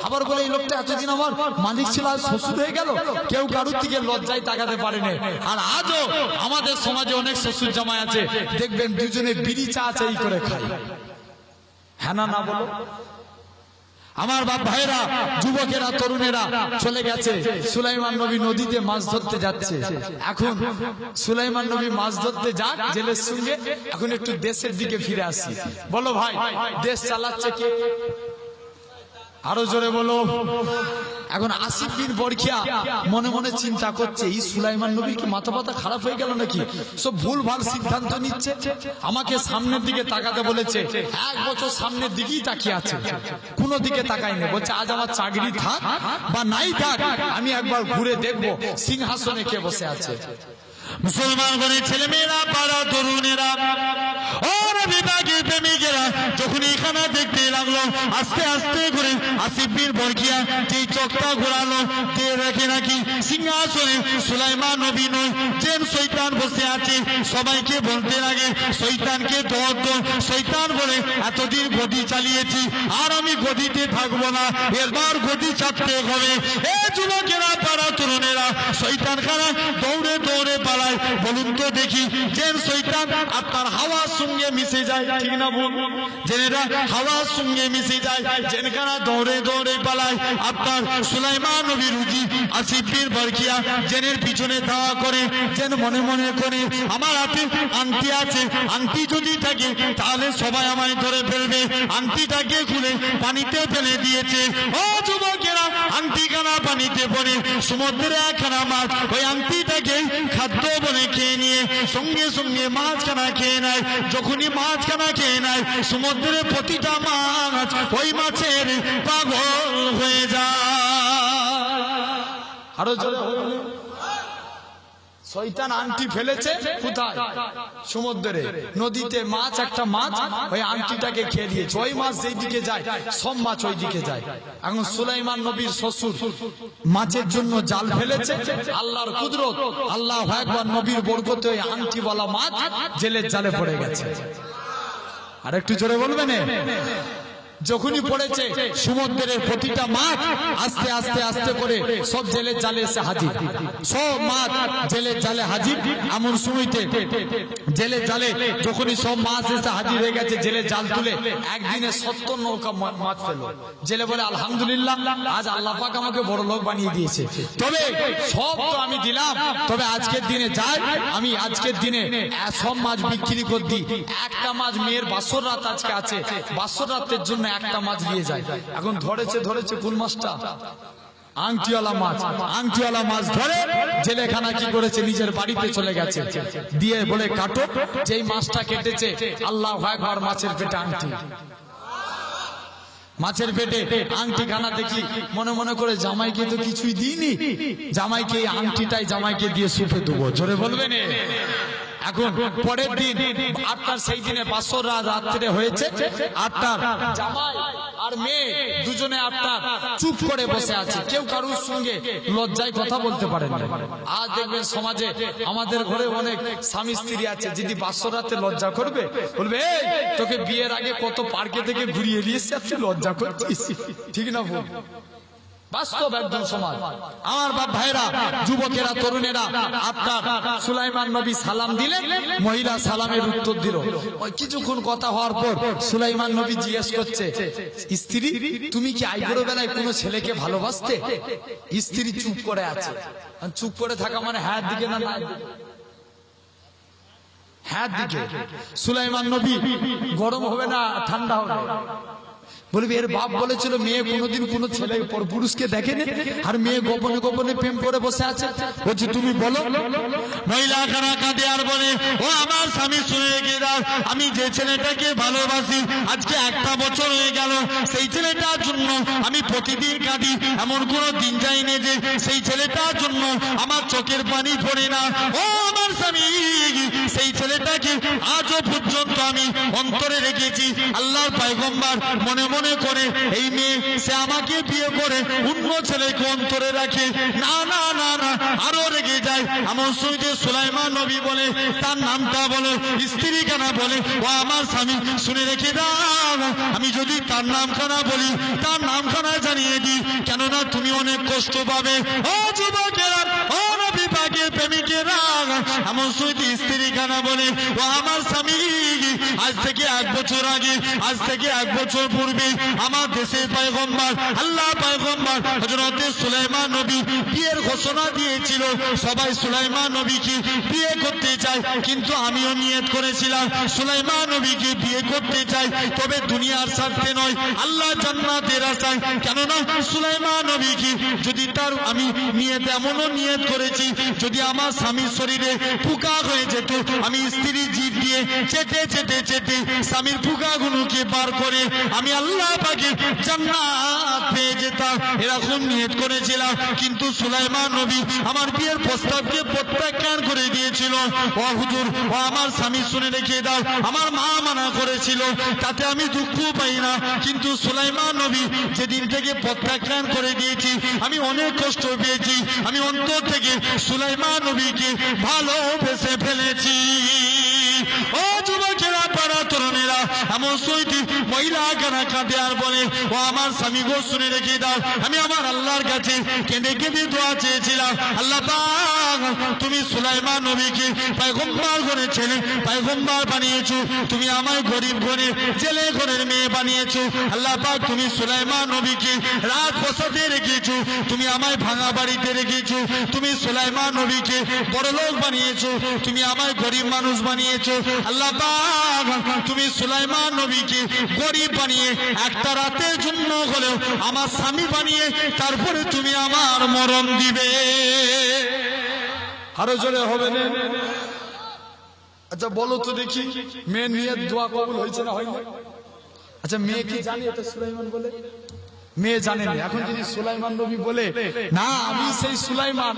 আবার বলে এই লোকটা এতদিন আমার মালিক ছিল, আজ শ্বশুর হয়ে গেল। কেউ কারুর দিকে লজ্জায় তাকাতে পারে না। আর আজও আমাদের সমাজে অনেক শ্বশুর জামাই আছে, দেখবেন দুজনে বিড়ি চা চাই করে খায়। হ্যাঁ না? না বলো। আমার বাপ ভাইরা, যুবকেরা, তরুণেরা চলে গেছে। সুলাইমান নবী নদীতে মাছ ধরতে যাচ্ছে। এখন সুলাইমান নবী মাছ ধরতে যাক জেলের সঙ্গে। এখন একটু দেশের দিকে ফিরে আসি। বলো ভাই, দেশ চালাচ্ছে কে? আরো জোরে বলো। এখন আসিফ বিন বরখিয়া মনে মনে চিন্তা করছে, এই সুলাইমান নবীর কি মাথা পাতা খারাপ হয়ে গেল নাকি? সব ভুল ভাল সিদ্ধান্ত নিচ্ছে। আমাকে সামনের দিকে তাকাতে বলেছে, 1 বছর সামনের দিকেই তাকিয়ে আছে, কোনো দিকে তাকায়নি। বলছে আজ আমার চাকরি থাক বা নাই থাক, আমি একবার ঘুরে দেখবো সিংহাসনে কে বসে আছে। মুসলমান ঘরের ছেলে মেয়েরা, পাড়া তরুণেরা, প্রেমিকেরা যখন এখানে দেখতে লাগলো, আস্তে আস্তে করে আসিফ বিন বরখিয়া যেই চোখটা ঘোরালো, দেখে নাকি সিংহাসনে সুলাইমান নবী নয়, যে শয়তান বসে আছে। সবাইকে বলতে লাগে শয়তানকে ধর। শয়তান বলে এতদিন গদি চালিয়েছি, আর আমি গদিতে থাকবো না, এবার গদি চাপতে হবে। এ যুবকেরা, পাড়া তরুণেরা, শয়তান খানা দৌড়ে দৌড়ে পালায়। বলুন তো দেখি, যে শয়তান আপনার হাওয়ার সঙ্গে মিশে যায়, ঠিক না ভুল? জেনেরা হাওয়ার সঙ্গে মিশে যায়, জেনখানা দৌড়ে দৌড়ে পালায়। আপনার সুলাইমান নবীর রুজি আসিফ বিন বরখিয়া জেনের পিছনে ধাওয়া করে। জেন মনে মনে করে আমার হাতে আংটি আছে, আংটি যদি থাকে তাহলে সবাই আমায় ধরে ফেলবে। আংটিটাকে খুলে পানিতে ফেলে দিয়েছে। ও যুবকেরা, আংটিখানা পানিতে পড়ে সমুদ্রে একখানা মাছ ওই আংটিটাকে খাদ্য বলে খেয়ে নিয়ে সঙ্গে সঙ্গে মাছখানা খেয়ে নেয়। যখনই মাছখানা খেয়ে নেয়, সমুদ্রের প্রতিটা মাছ ওই মাছের পাগল হয়ে যায়। আরো জোরে বলুন। শয়তান আংটি ফেলেছে কোথায়? সমুদ্রে, নদীতে। মাছ, একটা মাছ ওই আংটিটাকে খেয়ে দিয়েছে। ওই মাছ যেই দিকে যায় সব মাছ ওই দিকে যায়। এখন সুলাইমান নবীর শ্বশুর মাছের জন্য জাল ফেলেছে। আল্লাহর কুদরত, আল্লাহু আকবার, নবীর বরকতে ওই আংটিওয়ালা মাছ জেলের জালে পড়ে গেছে। আর একটু জোরে বলবেন। যখনই পড়েছে সমুদ্রের প্রতিটা মাছ আস্তে আস্তে আস্তে করে সব জেলের জালে এসে হাজির। সব মাছ জেলের জালে হাজির। এমন সময়তে জেলের জালে যখনই সব মাছ এসে হাজির হয়ে গেছে, জেলে জাল তুলে একদিনে 70 নৌকা মাছ পেল। জেলে বলে আলহামদুলিল্লাহ, আজ আল্লাহ পাক আমাকে বড় লোক বানিয়ে দিয়েছে। তবে সব তো আমি দিলাম, তবে আজকের দিনে যাই, আমি আজকের দিনে সব মাছ বিক্রি করে দিই। একটা মাছ, মেয়ের বাসর রাত আজকে আছে, বাসর রাতের জন্য একটা মাছ নিয়ে যায়। এখন ধরেছে কোন মাছটা? আংটিওয়ালা মাছ। আংটিওয়ালা মাছ ধরে জেলেখানা কি করেছে, নিজের বাড়িতে চলে গেছে। দিয়ে বলে কাটো। যেই মাছটা কেটেছে, আল্লাহু আকবার, মাছের পেটে আংটি। মাছের পেটে আংটি খানা দেখি মনে মনে করে জামাইকে তো কিছুই দিইনি, জামাইকে এই আংটিটাই জামাইকে দিয়ে সুখে দেবো। জোরে বলবেন। এখন পরের দিন আপনার সেই দিনে বাসর রাত্রে হয়েছে, আপনার জামাই আর মেয়ে দুজনে আপনার চুপ করে বসে আছে, কেউ কারোর সঙ্গে লজ্জায় কথা বলতে পারেন না। আজ দেখবেন সমাজে আমাদের ঘরে অনেক স্বামী স্ত্রী আছে, যদি বাসর রাতে লজ্জা করবে, বলবে এই তোকে বিয়ের আগে কত পার্কে থেকে ঘুরিয়ে নিয়ে এসেছি, তুই লজ্জা করছিস, ঠিক না ভুল? বাস্তব একদম সমাজ। আমার বাপ ভাইরা, যুবকেরা, তরুণেরা, আপনার সুলাইমান নবী সালাম দিলেন, মহিলা সালামের উত্তর দিল। ওই কিছুক্ষণ কথা হওয়ার পর সুলাইমান নবী জিজ্ঞেস করছে, স্ত্রী তুমি কি আইবুড়ো বেলায় কোনো ছেলেকে ভালোবাসতে? স্ত্রী চুপ করে আছে। চুপ করে থাকা মানে হ্যাঁ দিকে না না হ্যাঁ দিকে। সুলাইমান নবী গরম হবে না ঠান্ডা হবে? বলবি এর বাপ বলেছিল মেয়ে কোনোদিন কোনো ছেলে পর পুরুষকে দেখেনি, আর মেয়ে গোপনে গোপনে প্রেম করে বসে আছে। বলছি তুমি বলো। মহিলা খানা কাঁদে আর বলে, ও আমার স্বামী শুনে রেখে দাও, আমি যে ছেলেটাকে ভালোবাসি আজকে 1টা বছর হয়ে গেল, সেই ছেলেটার জন্য আমি প্রতিদিন কাঁদি, এমন কোনো দিন যায়নি যে সেই ছেলেটার জন্য আমার চোখের পানি পড়ে না। ও আমার স্বামী, সেই ছেলেটাকে আজও পর্যন্ত আমি অন্তরে রেখেছি। আল্লাহর পয়গম্বর মনে মনে করে এই মেয়ে সে আমাকে বিয়ে করে অন্য ছেলেকে অন্তরে রাখে, না না না না, আরো রেগে যায়। এমন সময় সুলাইমান নবী বলে, তার নামটা বলো। স্ত্রী কেনা বলে, ও আমার স্বামী শুনে রেখে দাও, আমি যদি তার নামখানা বলি, তার নামখানা জানিয়ে দিই, কেননা তুমি অনেক কষ্ট পাবে। ও যুবকেরা, ও নবী পাকের প্রেমিকেরা, এমন সময় স্ত্রী কেনা বলে, ও আমার স্বামী আজ থেকে 1 বছর আগে, আজ থেকে 1 বছর পূর্বে আমার দেশের পয়গম্বর, আল্লাহ পয়গম্বর হযরত সুলাইমান নবী বিয়ের ঘোষণা দিয়েছিল, সবাই সুলাইমান নবীকে বিয়ে করতে চায়, কিন্তু আমিও নিয়ত করেছিলাম সুলাইমান নবীকে বিয়ে করতে চাই, তবে দুনিয়ার স্বার্থে নয়, আল্লাহ জান্নাতের আশায়। কেননা সুলাইমান নবীকে যদি তার আমি নিয়ত এমনও নিয়ত করেছি, যদি আমার স্বামীর শরীরে পোকা হয়ে যেত, আমি স্ত্রী জিভ দিয়ে চেটে চেটে চেটে স্বামীর পোকাগুলোকে বার করে আমি আল্লাহ পাকে জান্নাত পেয়ে যেতাম, এরকম নিয়ত করেছিলাম। কিন্তু সুলাইমান নবী আমার বিয়ের প্রস্তাবকে প্রত্যাখ্যান করে দিয়েছিল। ও হুজুর, ও আমার স্বামী শুনে রেখে দাও, আমার মা মানা করেছিল, তাতে আমি দুঃখ পাই না, কিন্তু সুলাইমান নবী যেদিন থেকে প্রত্যাখ্যান করে দিয়েছি, আমি অনেক কষ্ট পেয়েছি, আমি অন্তর থেকে সুলাইমান নবীকে ভালোবেসে ফেলেছি। ও যুবকেরা, পাড়া তরুণেরা, এমন সইটি মহিলা গানা কাঁদে আর বলে, ও আমার স্বামী গো শুনে রেখে দাও, আমি আমার আল্লাহর কাছে কেঁদে কেঁদে দোয়া চেয়েছিলাম, আল্লাহ পাক তুমি সুলাইমান নবীকে পয়গম্বর ঘরের ছেলে পয়গম্বর বানিয়েছো, তুমি আমায় গরিব ঘরে জেলে ঘরের মেয়ে বানিয়েছো, আল্লাহ পাক তুমি সুলাইমান নবীকে রাত বসাতে রেখেছো, তুমি আমায় ভাঙা বাড়িতে রেখেছো, তুমি সুলাইমান নবীকে বড়লোক বানিয়েছো, তুমি আমায় গরিব মানুষ বানিয়েছো, আল্লাহ পাক তুমি সুলাইমান নবীকে গরিব বানিয়ে একটা রাতের জন্য হলেও আমার স্বামী বানিয়ে তারপরে তুমি আমার মরণ দিবে। আরো জোরে হবে না? আচ্ছা বলো তো দেখি, মেয়ে নিয়ে দোয়া কবুল হয়েছে না হয়নি? আচ্ছা মেয়ে কি জানে এটা সুলাইমান বলে? মেয়ে জানেন। এখন যদি সুলাইমান নবী বলে না আমি সেই সুলাইমান,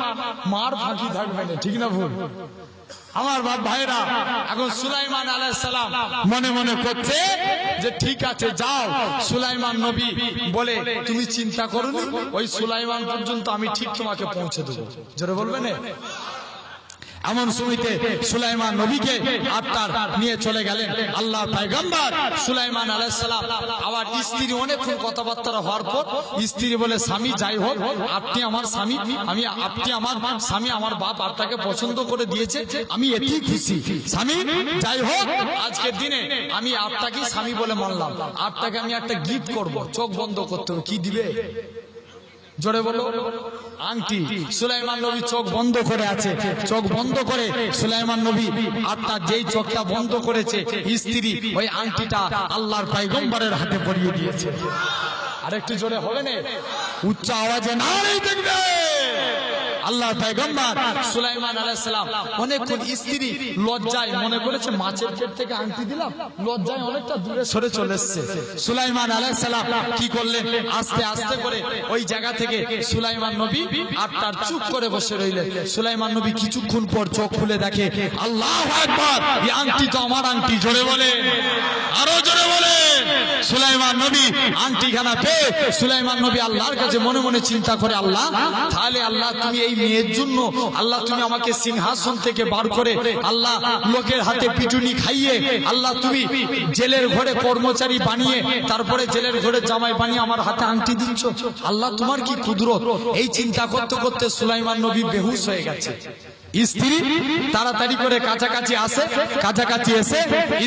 মার ফাঁকি থাকবে না, ঠিক না ভুল? আমার বাপ ভাইরা, এখন সুলাইমান আলাইহিস সালাম মনে মনে করছে যে ঠিক আছে যাও, সুলাইমান নবী বলে তুমি চিন্তা করো না, ওই সুলাইমান পর্যন্ত আমি ঠিক তোমাকে পৌঁছে দেবো। জোরে বলবেন? এমন সময়তে সুলাইমান নবীকে আপনার নিয়ে চলে গেলেন আল্লাহর পয়গম্বর সুলাইমান আলাইহিস সালাম। আবার স্ত্রী অনেকক্ষণ কথাবার্তা হওয়ার পর স্ত্রী বলে, স্বামী যাই হোক আপনি আমার স্বামী, আপনি আমার স্বামী, আমার বাপ আপনাকে পছন্দ করে দিয়েছে, আমি এতেই খুশি। স্বামী যাই হোক আজকের দিনে আমি আপনাকে স্বামী বলে মানলাম, আপনাকে আমি একটা গিফট করব, চোখ বন্ধ করতে হবে। কি দিবে? জোরে বলো। আংটি। সুলাইমান নবী চোখ বন্ধ করে আছে, চোখ বন্ধ করে সুলাইমান নবী আপনার যেই চোখটা বন্ধ করেছে, স্ত্রী ওই আংটিটা আল্লাহর পয়গম্বরের হাতে পরিয়ে দিয়েছে। আরেকটু জোরে হবে না? উচ্চ আওয়াজে নারে দেখবে। আল্লাহ পয়গম্বর সুলাইমান আলাইহিস সালাম অনেকক্ষণ স্ত্রী লজ্জায় মনে করেছে মাছের পেট থেকে আংটি দিলাম, লজ্জায় অনেকটা দূরে সরে চলে এসেছে। সুলাইমান আলাইহিস সালাম কি করলেন, আস্তে আস্তে করে ওই জায়গা থেকে সুলাইমান নবী আর তার চুপ করে বসে রইলেন। সুলাইমান নবী কিছুক্ষণ পর চোখ খুলে দেখে, আল্লাহু আকবার, এই আংটি তো আমার আংটি। জোরে বলেন, আরো জোরে বলেন। সুলাইমান নবী আংটিখানা পেয়ে সুলাইমান নবী আল্লাহর কাছে মনে মনে চিন্তা করে, আল্লাহ তাহলে আল্লাহ তুমি এই মেয়ের জন্য আল্লাহ তুমি আমাকে সিংহাসন থেকে বার করে আল্লাহ লোকের হাতে পিটুনি খাইয়ে আল্লাহ তুমি জেলের ঘরে কর্মচারী বানিয়ে তারপরে জেলের ঘরে জামাই বানিয়ে আমার হাতে আংটি দিচ্ছ, আল্লাহ তোমার কি কুদরত। এই চিন্তা করতে করতে সুলাইমান নবী বেহুশ হয়ে গেছে। স্ত্রী তাড়াতাড়ি করে কাছাকাছি আসে, কাছাকাছি এসে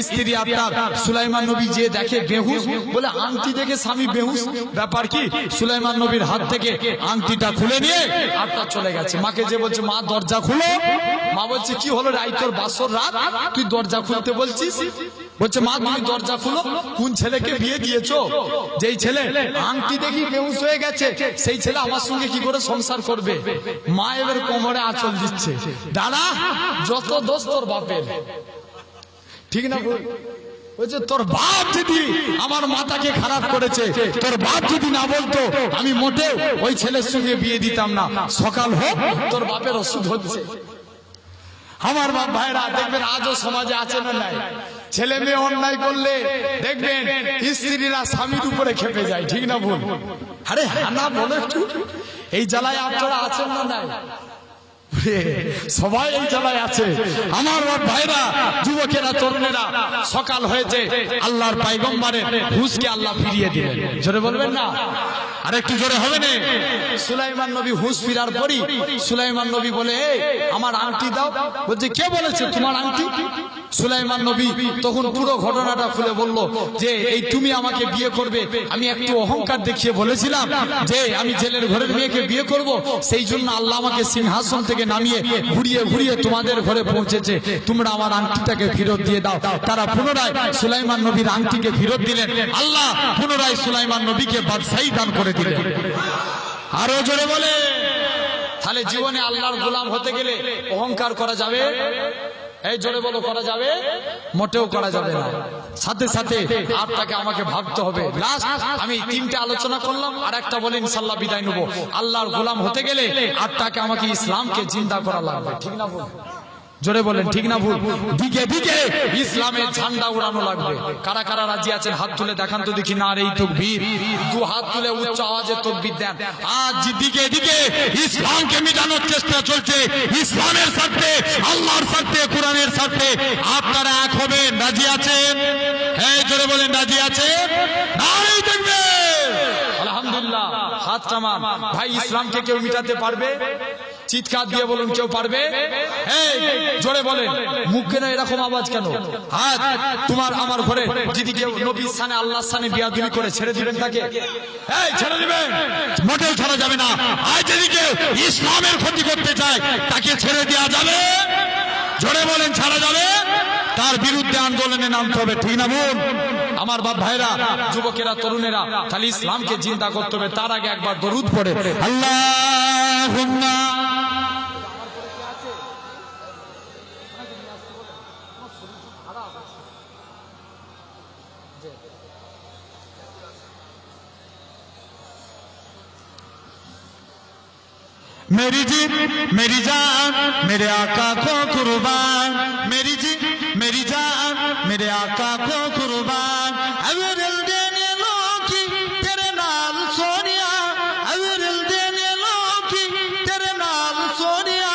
স্ত্রী আপনার সুলাইমান নবী যে দেখে বেহুশ, বলে আংটি দেখে স্বামী বেহুশ, ব্যাপার কি? সুলাইমান নবীর হাত থেকে আংটিটা খুলে নিয়ে আপনার চলে গেছে। মাকে যে বলছে, মা দরজা খুলো। মা বলছে, কি হলো রাই, তোর বাসর রাত, তুই দরজা খুলতে বলছিস? বলছে, মা তুমি দরজা খুলো। কোন ছেলেকে বিয়ে দিয়েছো? যেই ছেলে আংটি দেখি বেহুশ হয়ে গেছে, সেই ছেলে আমার সঙ্গে কি করে সংসার করবে? মা এবার কোমরে আঁচল দিচ্ছে, দাদা যত দোষ তোর বাপের, ঠিক না? বলছে, তোর বাপ যদি আমার মাথাকে খারাপ করেছে, তোর বাপ যদি না বলতো আমি মোটেও ওই ছেলের সঙ্গে বিয়ে দিতাম না। সকাল হোক, তোর বাপের ওষুধ হচ্ছে। আমার বাপ ভাইরা দেখবেন আজও সমাজে আছে না নাই? ছেলে মেয়ে অন্যায় করলে দেখবেন স্ত্রীরা স্বামীর উপরে খেপে যায়, ঠিক না ভুল? আরে হ্যাঁ না বলে একটু, এই জ্বালায় আপনারা আছেন না নাই? সবাই এই জ্বালায় আছে। আমার ভাইরা, যুবকেরা, তরুণেরা, সকাল হয়েছে, আল্লাহর পয়গম্বরের হুঁশকে আল্লাহ ফিরিয়ে দিলেন। জোরে বলবেন না? আর একটু জোরে হবে না? সুলাইমান নবী হুঁশ ফিরার পরই সুলাইমান নবী বলে, আমার আংটি দাও। বলছে, কে বলেছে তোমার আংটি? সুলাইমান নবী তখন পুরো ঘটনাটা খুলে বলল যে, এই তুমি আমাকে বিয়ে করবে, আমি একটু অহংকার দেখিয়ে বলেছিলাম যে আমি জেলের ঘরের মেয়েকে বিয়ে করব, সেই জন্য আল্লাহ আমাকে সিংহাসন থেকে নামিয়ে ঘুরিয়ে ঘুরিয়ে তোমাদের ঘরে পৌঁছেছে, তোমরা আমার আংটিটাকে ফেরত দিয়ে দাও। তারা পুনরায় সুলাইমান নবীর আংটিকে ফেরত দিলেন। আল্লাহ পুনরায় সুলাইমান নবীকে বাদশাহী দান করে দিলেন। আরো জোরে বলে। তাহলে জীবনে আল্লাহর গোলাম হতে গেলে অহংকার করা যাবে? এই জোরে বলো, করা যাবে? মোটেও করা যাবে না। সাথে সাথে আপনাকে আমাকে ভাবতে হবে। লাস্ট আমি তিনটা আলোচনা করলাম, আর একটা বলে ইনশাআল্লাহ বিদায় নেব। আল্লাহর গোলাম হতে গেলে আপনাকে আমাকে ইসলামকে জিন্দা করা লাগবে, ঠিক না ভুল? জোরে বলেন, ঠিক না ভুল? দিকে দিকে ইসলামের ঝান্ডা উড়ানো লাগবে। কারা কারা রাজি আছেন হাত তুলে দেখান তো দেখি। না রে তাকবীর, দু হাত তুলে উচ্চ আওয়াজে তাকবীর দেন। আজ দিকে দিকে ইসলামকে মিটানোর চেষ্টা চলছে, ইসলামের স্বার্থে, আল্লাহর স্বার্থে, কোরআনের স্বার্থে। আপনারা এক হবেন, রাজি আছেন? এই জোরে বলেন, রাজি আছেন? না রে তাকবীর, আলহামদুলিল্লাহ। হাত নামান। ভাই, ইসলামকে কেউ মিটাতে পারবে? চিৎকার দিয়ে বলুন, কেউ পারবে? এই জোরে বলেন। মুখ কেন এরকম আওয়াজ কেন? আজ তোমার আমার ঘরে যদি কেউ নবীর স্থানে আল্লাহর স্থানে বিয়াদবি করে, ছেড়ে দিবেন তাকে? এই ছেড়ে দিবেন? মোটেও ছাড়া যাবে না। আজ যদি কেউ ইসলামের ক্ষতি করতে চায়, তাকে ছেড়ে দেওয়া যাবে? জোরে বলেন, ছাড়া যাবে? তার বিরুদ্ধে আন্দোলনে নামতে হবে, ঠিক না বোন? আমার বাপ ভাইরা, যুবকেরা, তরুণেরা, তাহলে ইসলামকে চিন্তা করতে হবে। তার আগে একবার দরুদ পড়ে আল্লাহুম্মা मेरी जी मेरी जान मेरे आका को कुर्बान, मेरी जी मेरी जान मेरे आका को कुर्बान। अविरल देने लोकी तेरे नाल सोनिया, अविरल देने लोकी तेरे नाल सोनिया।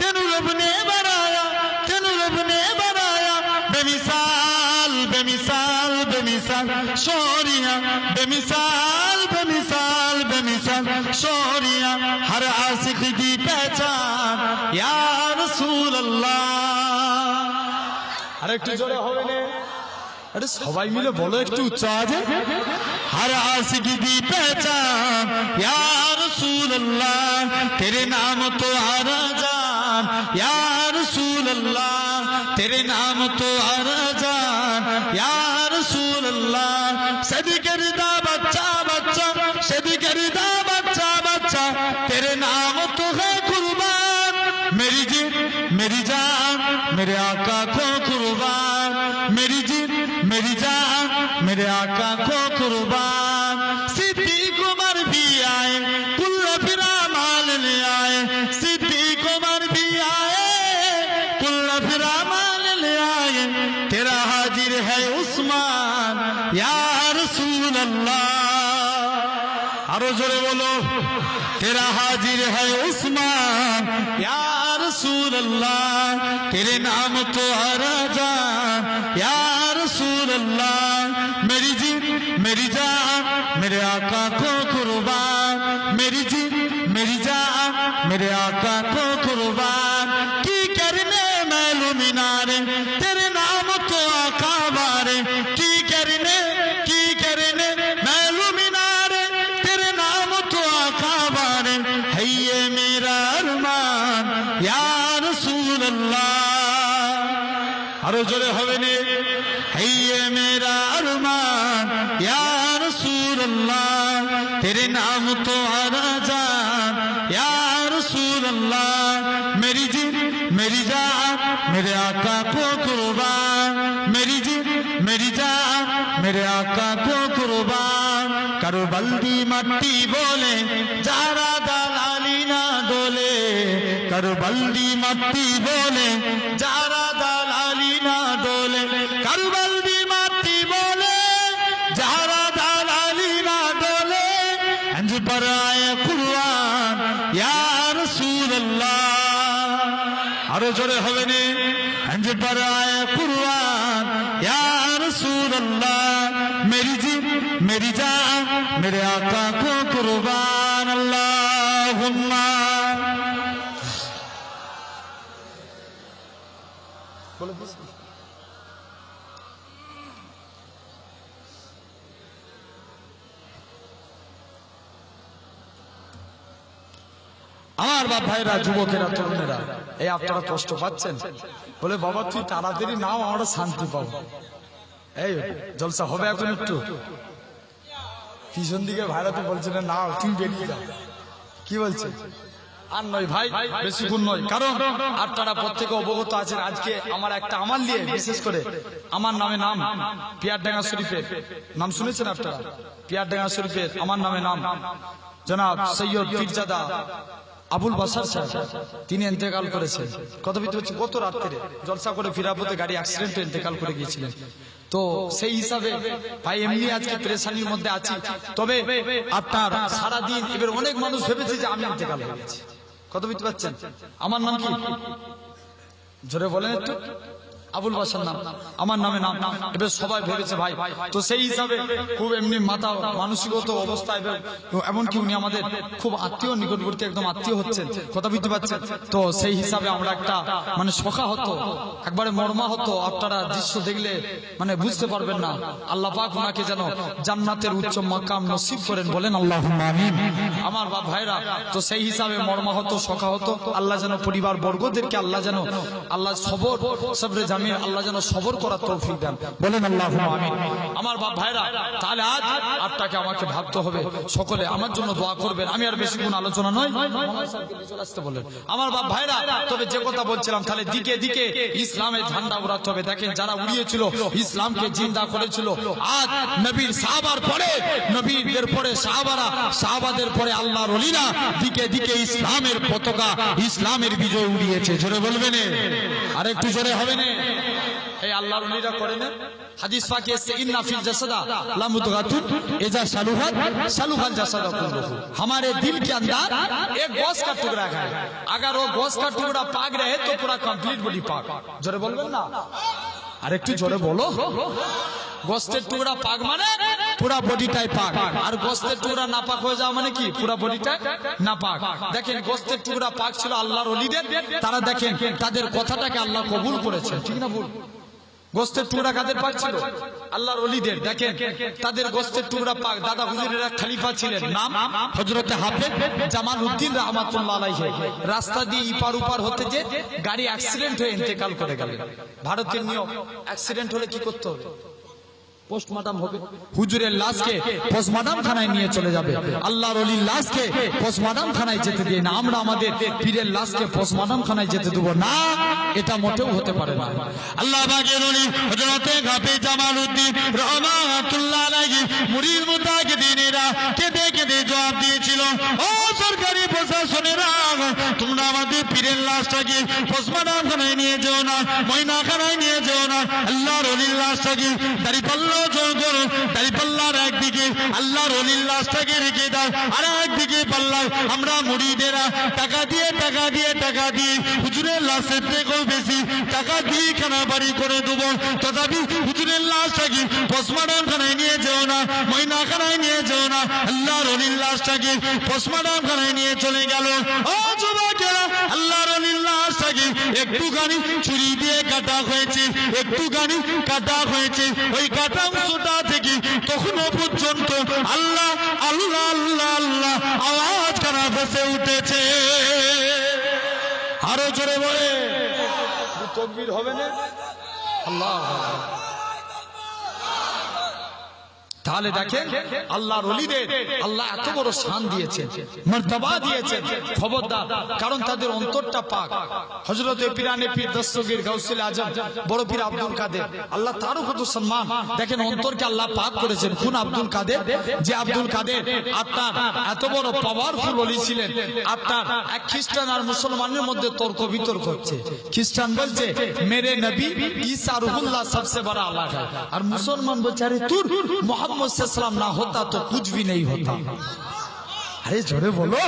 तेनू रब ने बनाया, तेनू रब ने बनाया, बेमिसाल बेमिसाल बेमिसाल सोनिया, बेमिसाल बेमिसाल बेमिसाल सोनिया। हर आशिक की पहचान या रसूल अल्लाह। अरे একটু জোরে হবে না? अरे সবাই মিলে বলো একটু উচ্চ আওয়াজে। हर आशिक की पहचान या रसूल अल्लाह, तेरे नाम तो हर जान या रसूल अल्लाह, तेरे नाम तो हर जान या रसूल अल्लाह। सदी करदा बच्चा बच्चा, सदी करदा बच्चा बच्चा, तेरे नाम तो है कुर्बान। আরো জোরে বলো তেরা হাজির है उस्मान या रसूल अल्लाह तेरे नाम तो हरा जान या रसूल अल्लाह मेरी जी मेरी जान मेरे आका को कुर्बान मेरी जी मेरी जान मेरे आका को कुर्बान की करने मैलू मीनारे तेरे नाम तो आका बारे की करने मैलू मीनारे तेरे नाम तो आका बारे है ये मेरा अरमान या रसूल अल्लाह आरो जोरे होवे ने है ये मेरा अरमान या रसूल अल्लाह तेरे नाम तो आरा जान या रसूल अल्लाह मेरी जी मेरी जान मेरे आका को कुर्बान मेरी जी मेरी जान मेरे आका को कुर्बान करबल दी मट्टी बोले जारा दालाली ना डोले करबल दी मट्टी बोले जारा दालाली ना डोले करबल दी मट्टी बोले जारा दालाली ना डोले अंज पर आए कुर्बान या रसूल अल्लाह आरो जोरे होवे ने अंज पर आए कुर्बान या रसूल अल्लाह मेरी जी मेरी जान मेरे आका को कुर्बान अल्लाहुम्मा बोलो আমার বাপ ভাইরা যুবকেরা তরুণেরা এই আপনারা কষ্ট পাচ্ছেন বলে বাবা তুই তাড়াতাড়ি নাও আমরা শান্তি পাবো এই জলসা হবে এখন একটু পিছন দিকে ভাইরা তো বলছে না নাও তুমি বেরিয়ে যাও কি বলছে আর নয় ভাই বেশিক্ষণ নয় কারণ আপনারা প্রত্যেকে অবগত আছেন আজকে আমার একটা আমার নিয়ে বিশেষ করে আমার নামে নাম পিয়ারডাঙ্গা শরীফের নাম শুনেছেন আপনারা পিয়ারডাঙ্গা শরীফের আমার নামে নাম জনাব সৈয়দ পীরজাদা আবুল বাসার সাহেব তিনি ইন্তেকাল করেছেন কথা বলতে হচ্ছে গত রাত্রে জলসা করে ফিরাপথে গাড়ি অ্যাক্সিডেন্টে ইন্তেকাল করে গিয়েছিলেন তো সেই হিসাবে ভাই এমনি আজকে পেরেশানির মধ্যে আছি তবে আপনার সারাদিন এবার অনেক মানুষ ভেবেছে যে আমি ইন্তেকাল হয়ে গেছি কথা বুঝতে পারছেন আমার নাম কি জোরে বলেন একটু আবুল বাসার নাম আমার নামে নাম এবার সবাই ভেবেছে ভাই তো সেই হিসাবে খুব এমনি মাথা মানসিকগত অবস্থায় এমনকি উনি আমাদের খুব আত্মীয় নিকটবর্তী একদম আত্মীয় হচ্ছেন কথা বুঝতে পারছেন তো সেই হিসাবে আমরা একটা মানে শোকা হতো একবারে মর্মা হতো আপনারা দৃশ্য দেখলে মানে বুঝতে পারবেন না আল্লাহ পাক ওনাকে যেন জান্নাতের উচ্চ মাকাম নসিব করেন বলেন আল্লাহুম্মা আমিন আমার বাপ ভাইরা তো সেই হিসাবে মর্মা হতো শোকা হতো আল্লাহ যেন পরিবার বর্গদেরকে আল্লাহ যেন আল্লাহ সবর সবরে আল্লাহ যেন সবর করার তৌফিক দেন বলেন আল্লাহুম্মা আমিন আমার বাপ ভাইরা তাহলে আজ আপনাকে আমাকে ভাবতে হবে সকলে আমার জন্য দোয়া করবেন আমি আর বেশি কোন আলোচনা নয় চলে আসতে বলেন আমার বাপ ভাইরা তবে যে কথা বলছিলাম তাহলে দিকে দিকে ইসলামের ঝান্ডা উড়াতে হবে দেখেন যারা উড়িয়েছিল ইসলামকে জিন্দা করেছিল আজ নবীর সাহাবার পরে নবীদের পরে সাহাবারা সাহাবাদের পরে আল্লাহর ওলিরা দিকে দিকে ইসলামের পতাকা ইসলামের বিজয় উড়িয়েছে জোরে বলবেন আর একটু জোরে হবে না এই আল্লাহর ওলিরা করে না হাদিস পাকে এসেছে ইন্না ফিল জাসাদা লা মুদগাতুন ইজা সালুহাত সালুহাল জাসাদু কুল্লুহু हमारे दिल के अंदर एक गोश्त का टुकड़ा है अगर वो गोश्त का टुकड़ा पाक रहे तो पूरा कंप्लीट बॉडी पाक জোরে বলবেন না আর একটু জোরে বলো গোস্তের টুকরা পাক মানে পুরা বডিটাই পাক আর গোস্তের টুকরা নাপাক হয়ে যাওয়া মানে কি পুরা বডিটাই নাপাক দেখেন গোস্তের টুকরা পাক ছিল আল্লাহর ওলিদের তারা দেখেন তাদের কথাটাকে আল্লাহ কবুল করেছেন ঠিক না ভুল গোস্তের টুকরা কাদের পাক ছিল আল্লাহর ওলিদের দেখেন তাদের গোস্তের টুকরা পাক দাদা হুজুরের এক খলিফা ছিলেন নাম হযরতে হাফেজ জামালউদ্দিন রাহমাতুল্লাহ আলাইহি রাস্তা দিয়ে ইপার উপার হতে যে গাড়ি অ্যাক্সিডেন্ট হয়ে ইন্তেকাল করে গেলেন ভারতের নিয়ম অ্যাক্সিডেন্ট হলে কি করতে হবে পোস্টমর্টম হবে হুজুরের লাশকে পোস্টমর্টম খানায় নিয়ে চলে যাবে আল্লাহর ওলির লাশকে পোস্টমর্টম খানায় যেতে দিয়ে না আমরা আমাদের পীরের লাশকে পোস্টমর্টম খানায় যেতে দেব না এটা মোটেও হতে পারে না আল্লাহ পাকের ওলি হযরতে হাফেজ জামালউদ্দিন রাহমাতুল্লাহ আলাইহি মুরিদ মুতাকিদিনেরা কেঁদে কেঁদে জবাব দিয়েছিল ও সরকারি প্রশাসনেরা তোমরা আমাদের পীরের লাশটাকে পোস্টমর্টম খানায় নিয়ে যেও না ময়না খানায় নিয়ে যেও না আল্লাহর ওলির লাশটাকে দাঁড়িপাল্লা জোর করো দাঁড়িপাল্লার একদিকে আল্লাহর অলির লাশটাকে রেখে দাও। আর একদিকে পাল্লায় আমরা মুরিদেরা টাকা দিয়ে হুজুরের লাশের থেকেও বেশি টাকা দিয়ে খানা বাড়ি করে দেবো, তথাপি হুজুরের লাশটাকে পোস্টমর্টম খানায় নিয়ে যেও না, ময়না খানায় নিয়ে যেও না। আল্লাহর অলির লাশটাকে পোস্টমর্টম খানায় নিয়ে চলে গেল। ও যুবকেরা, আল্লাহর অলির লাশটাকে একটুখানি ছুরি দিয়ে কাটা হয়েছে, একটুখানি কাটা হয়েছে। ওই কাটা অংশটা থেকে তখনও পর্যন্ত আল্লাহ আল্লাহ আল্লাহ আল্লাহ আওয়াজ খানা ভেসে উঠেছে। আরো জোরে বলে তাকবীর হবে না? আল্লাহ। তাহলে দেখেন আল্লাহর ওলিদের আল্লাহ এত বড় শান দিয়েছেন, মর্তবা দিয়েছেন। খবরদার, কারণ তাদের অন্তরটা পাক। হযরত পীরানে পীর দস্তগীর গাউসুল আজম বড় পীর আব্দুল কাদের, আল্লাহ তারও কত সম্মান। দেখেন অন্তরকে আল্লাহ পাক করেছেন। কোন আব্দুল কাদের? যে আব্দুল কাদের আপনার এত বড় পাওয়ারফুল ওলি ছিলেন। আপনার এক খ্রিস্টান আর মুসলমানের মধ্যে তর্ক বিতর্ক হচ্ছে। খ্রিস্টান বলছে মেরে নবী ঈসা রুহুল্লাহ সবসে বড় আল্লাহ है, আর মুসলমান বলছে আরে তুর মোহাম্মদ सल्लल्लाहु ना होता तो कुछ भी नहीं होता। আরে জোরে বলো।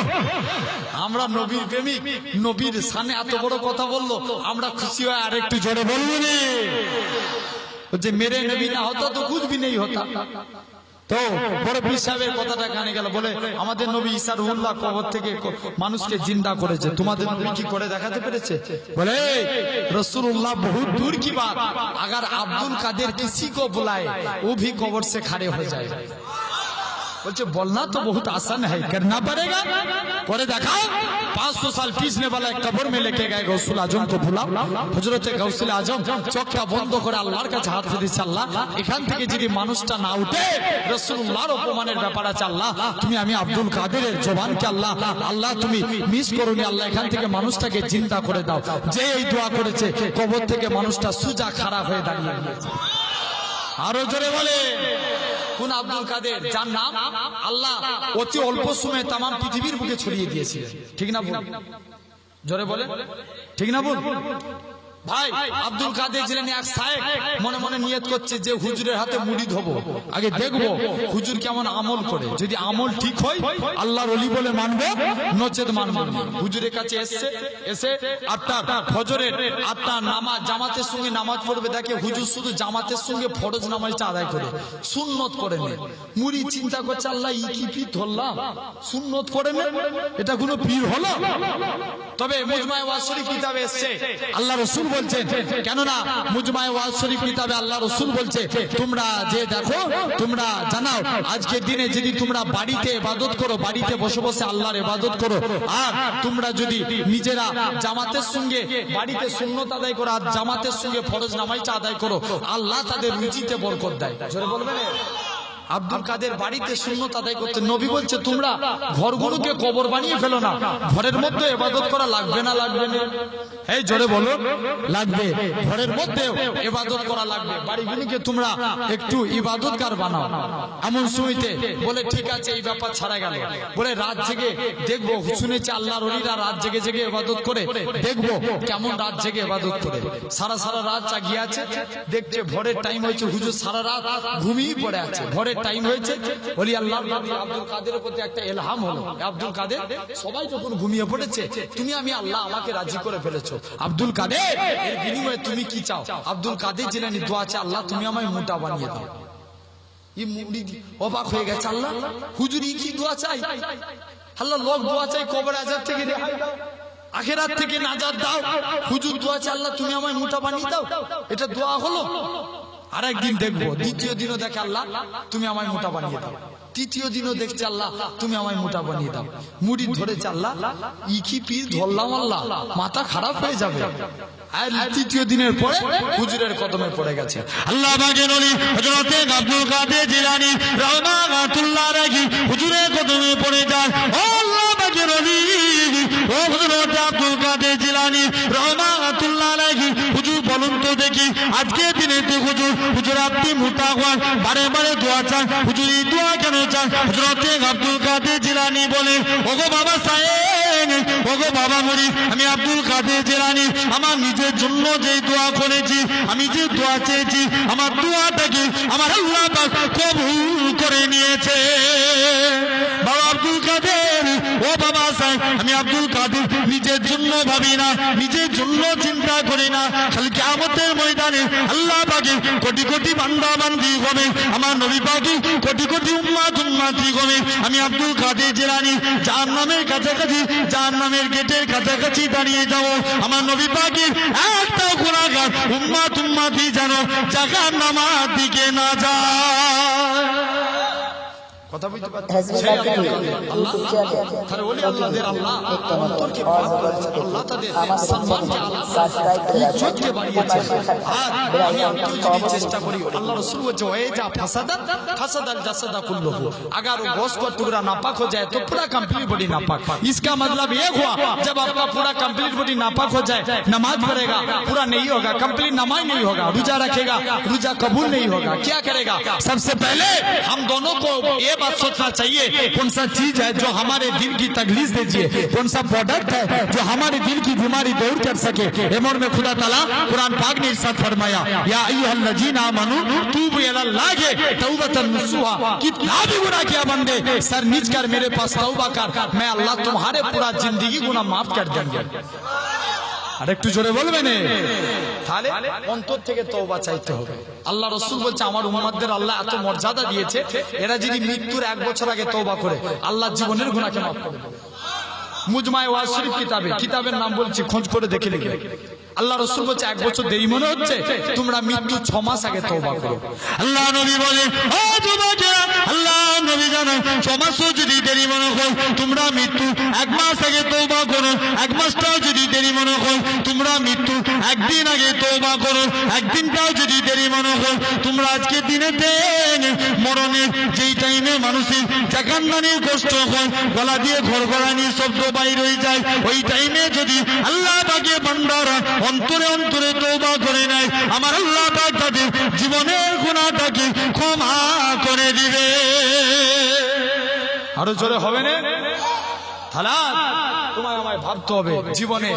আমরা নবীর প্রেমিক, নবীর সামনে এত বড় কথা বললো, আমরা খুশি হয় আর একটু জোরে বলবো নি। যে মেরে নবী না হতা তো কুছ ভি নেই হতা। তো বড় পীর সাহেবের কথাটা কানে গেল, বলে আমাদের নবী ঈসা রুহুল্লাহ কবর থেকে মানুষকে জিন্দা করেছে, তোমাদের নবী কি করে দেখাতে পেরেছে? বলে रसूलुल्लाह बहुत दूर की बात, अगर अब्दुल कादिर किसी को बुलाए वो भी कब्र से खड़े हो जाए। बोलते बोलना तो बहुत आसान है, करना पड़ेगा। করে দেখাও। 500 साल पीछने वाला एक कब्र में लेके गए गौसुल आजम को बुलाओ। হযরত গৌসুল আজম চোখটা বন্ধ করে আল্লাহর কাছে হাত দিয়েছে, আল্লাহ এখান থেকে যদি মানুষটা না উঠে রাসূলুল্লাহর অপমানের ব্যাপার আছে, আল্লাহ তুমি আমি আব্দুল কাদেরের জবানকে আল্লাহ আল্লাহ তুমি মিস করোনি, আল্লাহ এখান থেকে মানুষটাকে জিন্দা করে দাও। যে এই দোয়া করেছে কবর থেকে মানুষটা সুজা খাড়া হয়ে দাঁড়িয়ে গিয়েছে। আরো জোরে বলে কোন আব্দুল কাদের, যার নাম আল্লাহ অতি অল্প সময়ে তাম পৃথিবীর বুকে ছড়িয়ে দিয়েছিলেন। ঠিক না বল? জোরে বলে ঠিক না বল? ভাই আব্দুল কাদের জিলানী এক শায়েখ মনে মনে নিয়ত করছে যে হুজুরের হাতে মুরিদ হব, আগে দেখবো হুজুর কেমন আমল করে, যদি আমল ঠিক হয় আল্লাহর ওলি বলে মানবো, নচেত মানবো না। হুজুরের কাছে এসে আপনার ফজরের আপনার নামাজ জামাতের সঙ্গে নামাজ পড়বে, দেখে হুজুর শুধু জামাতের সঙ্গে ফরজ নামাজটা আদায় করে, সুন্নত করে নেয়। মুরিদ চিন্তা করছে আল্লাহ ই কি পীর ধরলাম, সুন্নত করে নেয়, এটা কোনো পীর হলো? তবে মুজমায়ে ওয়াজ শরীফ কিতাবে এসেছে আল্লাহ রাসূল বলছেন, কেননা মুজমায়ে ওয়াজ শরীফ কিতাবে আল্লাহ রাসূল বলছে তোমরা যে দেখো তোমরা জানাও আজকের দিনে যদি তোমরা বাড়িতে ইবাদত করো, বাড়িতে বসে বসে আল্লাহর ইবাদত করো, আর তোমরা যদি নিজেরা জামাতের সঙ্গে বাড়িতে সুন্নত আদায় করো আর জামাতের সঙ্গে ফরজ নামাজটা আদায় করো, আল্লাহ তাদের রুজিতে বরকত দেয়। জোরে বলবেন। আব্দুল কাদের বাড়িতে সুন্নত আদায় করতে, নবী বলছে তোমরা ঘরগুলোকে কবর বানিয়ে ফেলো না, ঘরের মধ্যে ইবাদত করা লাগবে না? লাগবে না? এই জোরে বলো লাগবে। ঘরের মধ্যে ইবাদত করা লাগবে, বাড়িগুলোকে তোমরা একটু ইবাদতগার বানাও। এমন সময়তে বলে ঠিক আছে এই ব্যাপার ছাড়া গেল, বলে রাত জেগে দেখবো, শুনেছি আল্লাহর ওলিরা রাত জেগে জেগে ইবাদত করে, দেখবো কেমন রাত জেগে ইবাদত করে। সারা রাত জাগিয়ে আছে, দেখছে ভোরের টাইম হয়েছে, হুজুর সারা রাত ঘুমিয়ে পড়ে আছে। ভোরের টাইম হয়েছে, বলি আল্লাহর নবী আব্দুল কাদেরের প্রতি একটা ইলহাম হলো, আব্দুল কাদের সবাই যখন ঘুমিয়ে পড়েছে তুমি আমি আল্লাহ আমাকে রাজি করে ফেলেছো, আব্দুল কাদের এর বিনিময়ে তুমি কি চাও? আব্দুল কাদের জিলানী দোয়া চায় আল্লাহ তুমি আমায় মোটা বানিয়ে দাও। এই মুরিদ অবাক হয়ে গেছে, আল্লাহ হুজুর কি দোয়া চাই? আল্লাহ লোক দোয়া চাই কবর আযাব থেকে রেহাই দাও, আখিরাত থেকে নাজাত দাও, হুজুর দোয়া চায় আল্লাহ তুমি আমায় মোটা বানিয়ে দাও। এটা দোয়া হলো? আর একদিন দেখবো, দ্বিতীয় দিনও দেখে আল্লাহ তুমি আমায় মোটা বানিয়ে দাও, তৃতীয় দিনও দেখছে আল্লাহ তুমি আমায় মোটা বানিয়ে দাও। মুরিদ ধরেছে আল্লাহ ই কি পীর ধরলাম, আল্লাহ মাথা খারাপ হয়ে যাবে। আর তৃতীয় দিনের পরে হুজুরের কদমে পড়ে গেছে। আল্লাহ পাকের ওলি হযরত আব্দুল কাদের জিলানী রাহমাতুল্লাহ আলাইহি হুজুরের কদমে পড়ে যায়। ও আল্লাহ পাকের ওলি, ও হযরত আব্দুল কাদের জিলানী রাহমাতুল্লাহ আলাইহি হুজুর বলুন তো দেখি আজকের দিনে তো হুজুর আপনি মোটা হন, বারে বারে দোয়া চান, হুজুর এই দোয়া কেন চান? হযরত আব্দুল কাদের জিলানী বলে ওগো বাবা সাহেব ওগো বাবা মরি আমি আব্দুল কাদের জিলানী আমার নিজের জন্য যে দোয়া করেছি, আমি যে দোয়া চেয়েছি, আমার দোয়াটাকে আমার আল্লাহ পাক কবুল করে নিয়েছে। বাবা আব্দুল কাদের, ও বাবা সাহেব, আমি আব্দুল কাদের নিজের জন্য ভাবি না, নিজের জন্য চিন্তা করি না, খালি কিয়ামতের ময়দানে আল্লাহ পাকে কোটি কোটি বান্দা বান্দি হবে, আমার নবী পাকে কোটি কোটি উম্মাত উম্মাতি হবে। আমি আব্দুল কাদের জিলানী জাহান্নামের কাছাকাছি, জাহান্নামের গেটের কাছাকাছি দাঁড়িয়ে যাব, আমার নবী পাকে একটা গুনাহগার উম্মাত উম্মাতি যেন জাহান্নামের দিকে না যায়। কথা বুঝতে পারছেন? সেই আল্লাহ তার ওলি আল্লাহদের আল্লাহ অন্তরকে পাক করেছেন, আল্লাহ তাদের সম্মানকে ইজ্জতকে বাড়িয়েছেন। আর আমি আপনিও যদি চেষ্টা করি, আল্লাহ রাসূল বলছে ওয়ে যা ফাসাদাল জাসাদা কুল্লুহু, अगर वो गोश्त का टुकड़ा नापाक हो जाए तो पूरा कंप्लीट बॉडी नापाक। इसका मतलब ये हुआ जब आपका पूरा कंप्लीट बॉडी नापाक हो जाए, नमाज पढ़ेगा पूरा नहीं होगा, कंप्लीट नमाज नहीं होगा, रोजा रखेगा रोजा कबूल नहीं होगा, क्या करेगा? सबसे पहले हम दोनों को ये बात सोचना चाहिए कौन सा चीज है जो हमारे दिल की तकलीफ दीजिए, कौन सा प्रोडक्ट है जो हमारे दिल की बीमारी दूर कर सके। एमर में खुदा ताला कुरान पाक ने इरशाद फरमाया, या अय्युहल्लज़ीना आमनू तूबू इलल्लाहि तौबतन नसूहा, कितना भी गुनाह किया बंदे सर नीच कर मेरे पास तौबा कर, मैं अल्लाह तुम्हारे पूरा जिंदगी गुनाह माफ कर देंगे। আর একটু জোরে বলবেন, তাহলে অন্তর থেকে তওবা চাইতে হবে। আল্লাহ রাসূল বলছে আমার উম্মতদের আল্লাহ এত মর্যাদা দিয়েছে, এরা যদি মৃত্যুর 1 বছর আগে তওবা করে আল্লাহ জীবনের গুনাহকে মাফ করে দেবে। মুজমায়ে ওয়াজ শরীফ কিতাবের নাম বলছি, খোঁজ করে দেখে লিখে। আল্লাহ রাসূল বলছে 1 বছর দেরি মনে হচ্ছে, তোমরা মৃত্যু 6 মাস আগে তওবা করো। আল্লাহ নবী বলে ও যুবকেরা, আল্লাহ নবী জানো 6 মাসও যদি দেরি মনে হয় তোমরা মৃত্যু 1 মাস আগে তওবা করো, 1 মাসটাও যদি দেরি মনে হয় তোমরা মৃত্যু 1 দিন আগে তওবা করো, 1 দিনটাও যদি দেরি মনে হয় তোমরা আজকে দিনেতে মরণে যেই টাইমে মানুষের জাকান্নানির কষ্ট হয়, গলা দিয়ে ঘরঘরানি শব্দ বাইর হয়ে যায়, ওই টাইমে যদি আল্লাহ পাকে বান্দারা অন্তরে অন্তরে তওবা করে নেয়, আমার আল্লাহ পাক তাদের জীবনের গুনাহটাকে ক্ষমা করে দিবে। আরো জোরে হবে না? তাহলে তোমায় আমায় ভাবতে হবে জীবনে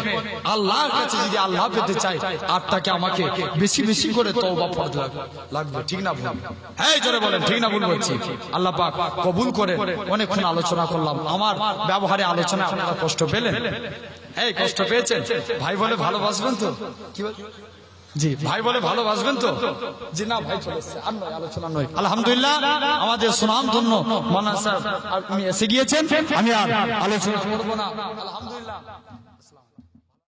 আল্লাহর কাছে যদি আল্লাহ পেতে চাই, আপনাকে আমাকে বেশি বেশি করে তওবা পড়তে লাগবে, ঠিক না ভুল? এই জোরে বলেন, ঠিক না ভুল বলছি? আল্লাহ পাক কবুল করে। অনেকক্ষণ আলোচনা করলাম, আমার ব্যবহারে আলোচনা আপনারা কষ্ট পেলেন? এই কষ্ট পেয়েছেন? ভাই বলে ভালোবাসবেন তো? কি বল? জি ভাই বলে ভালোবাসবেন তো? জি না ভাই চলে এসেছে, আর নয় আলোচনা নয়। আলহামদুলিল্লাহ আমাদের সুনাম ধন্য মাওলানা স্যার আপনি এসে গিয়েছেন, আমি আর আলোচনা করব না। আলহামদুলিল্লাহ।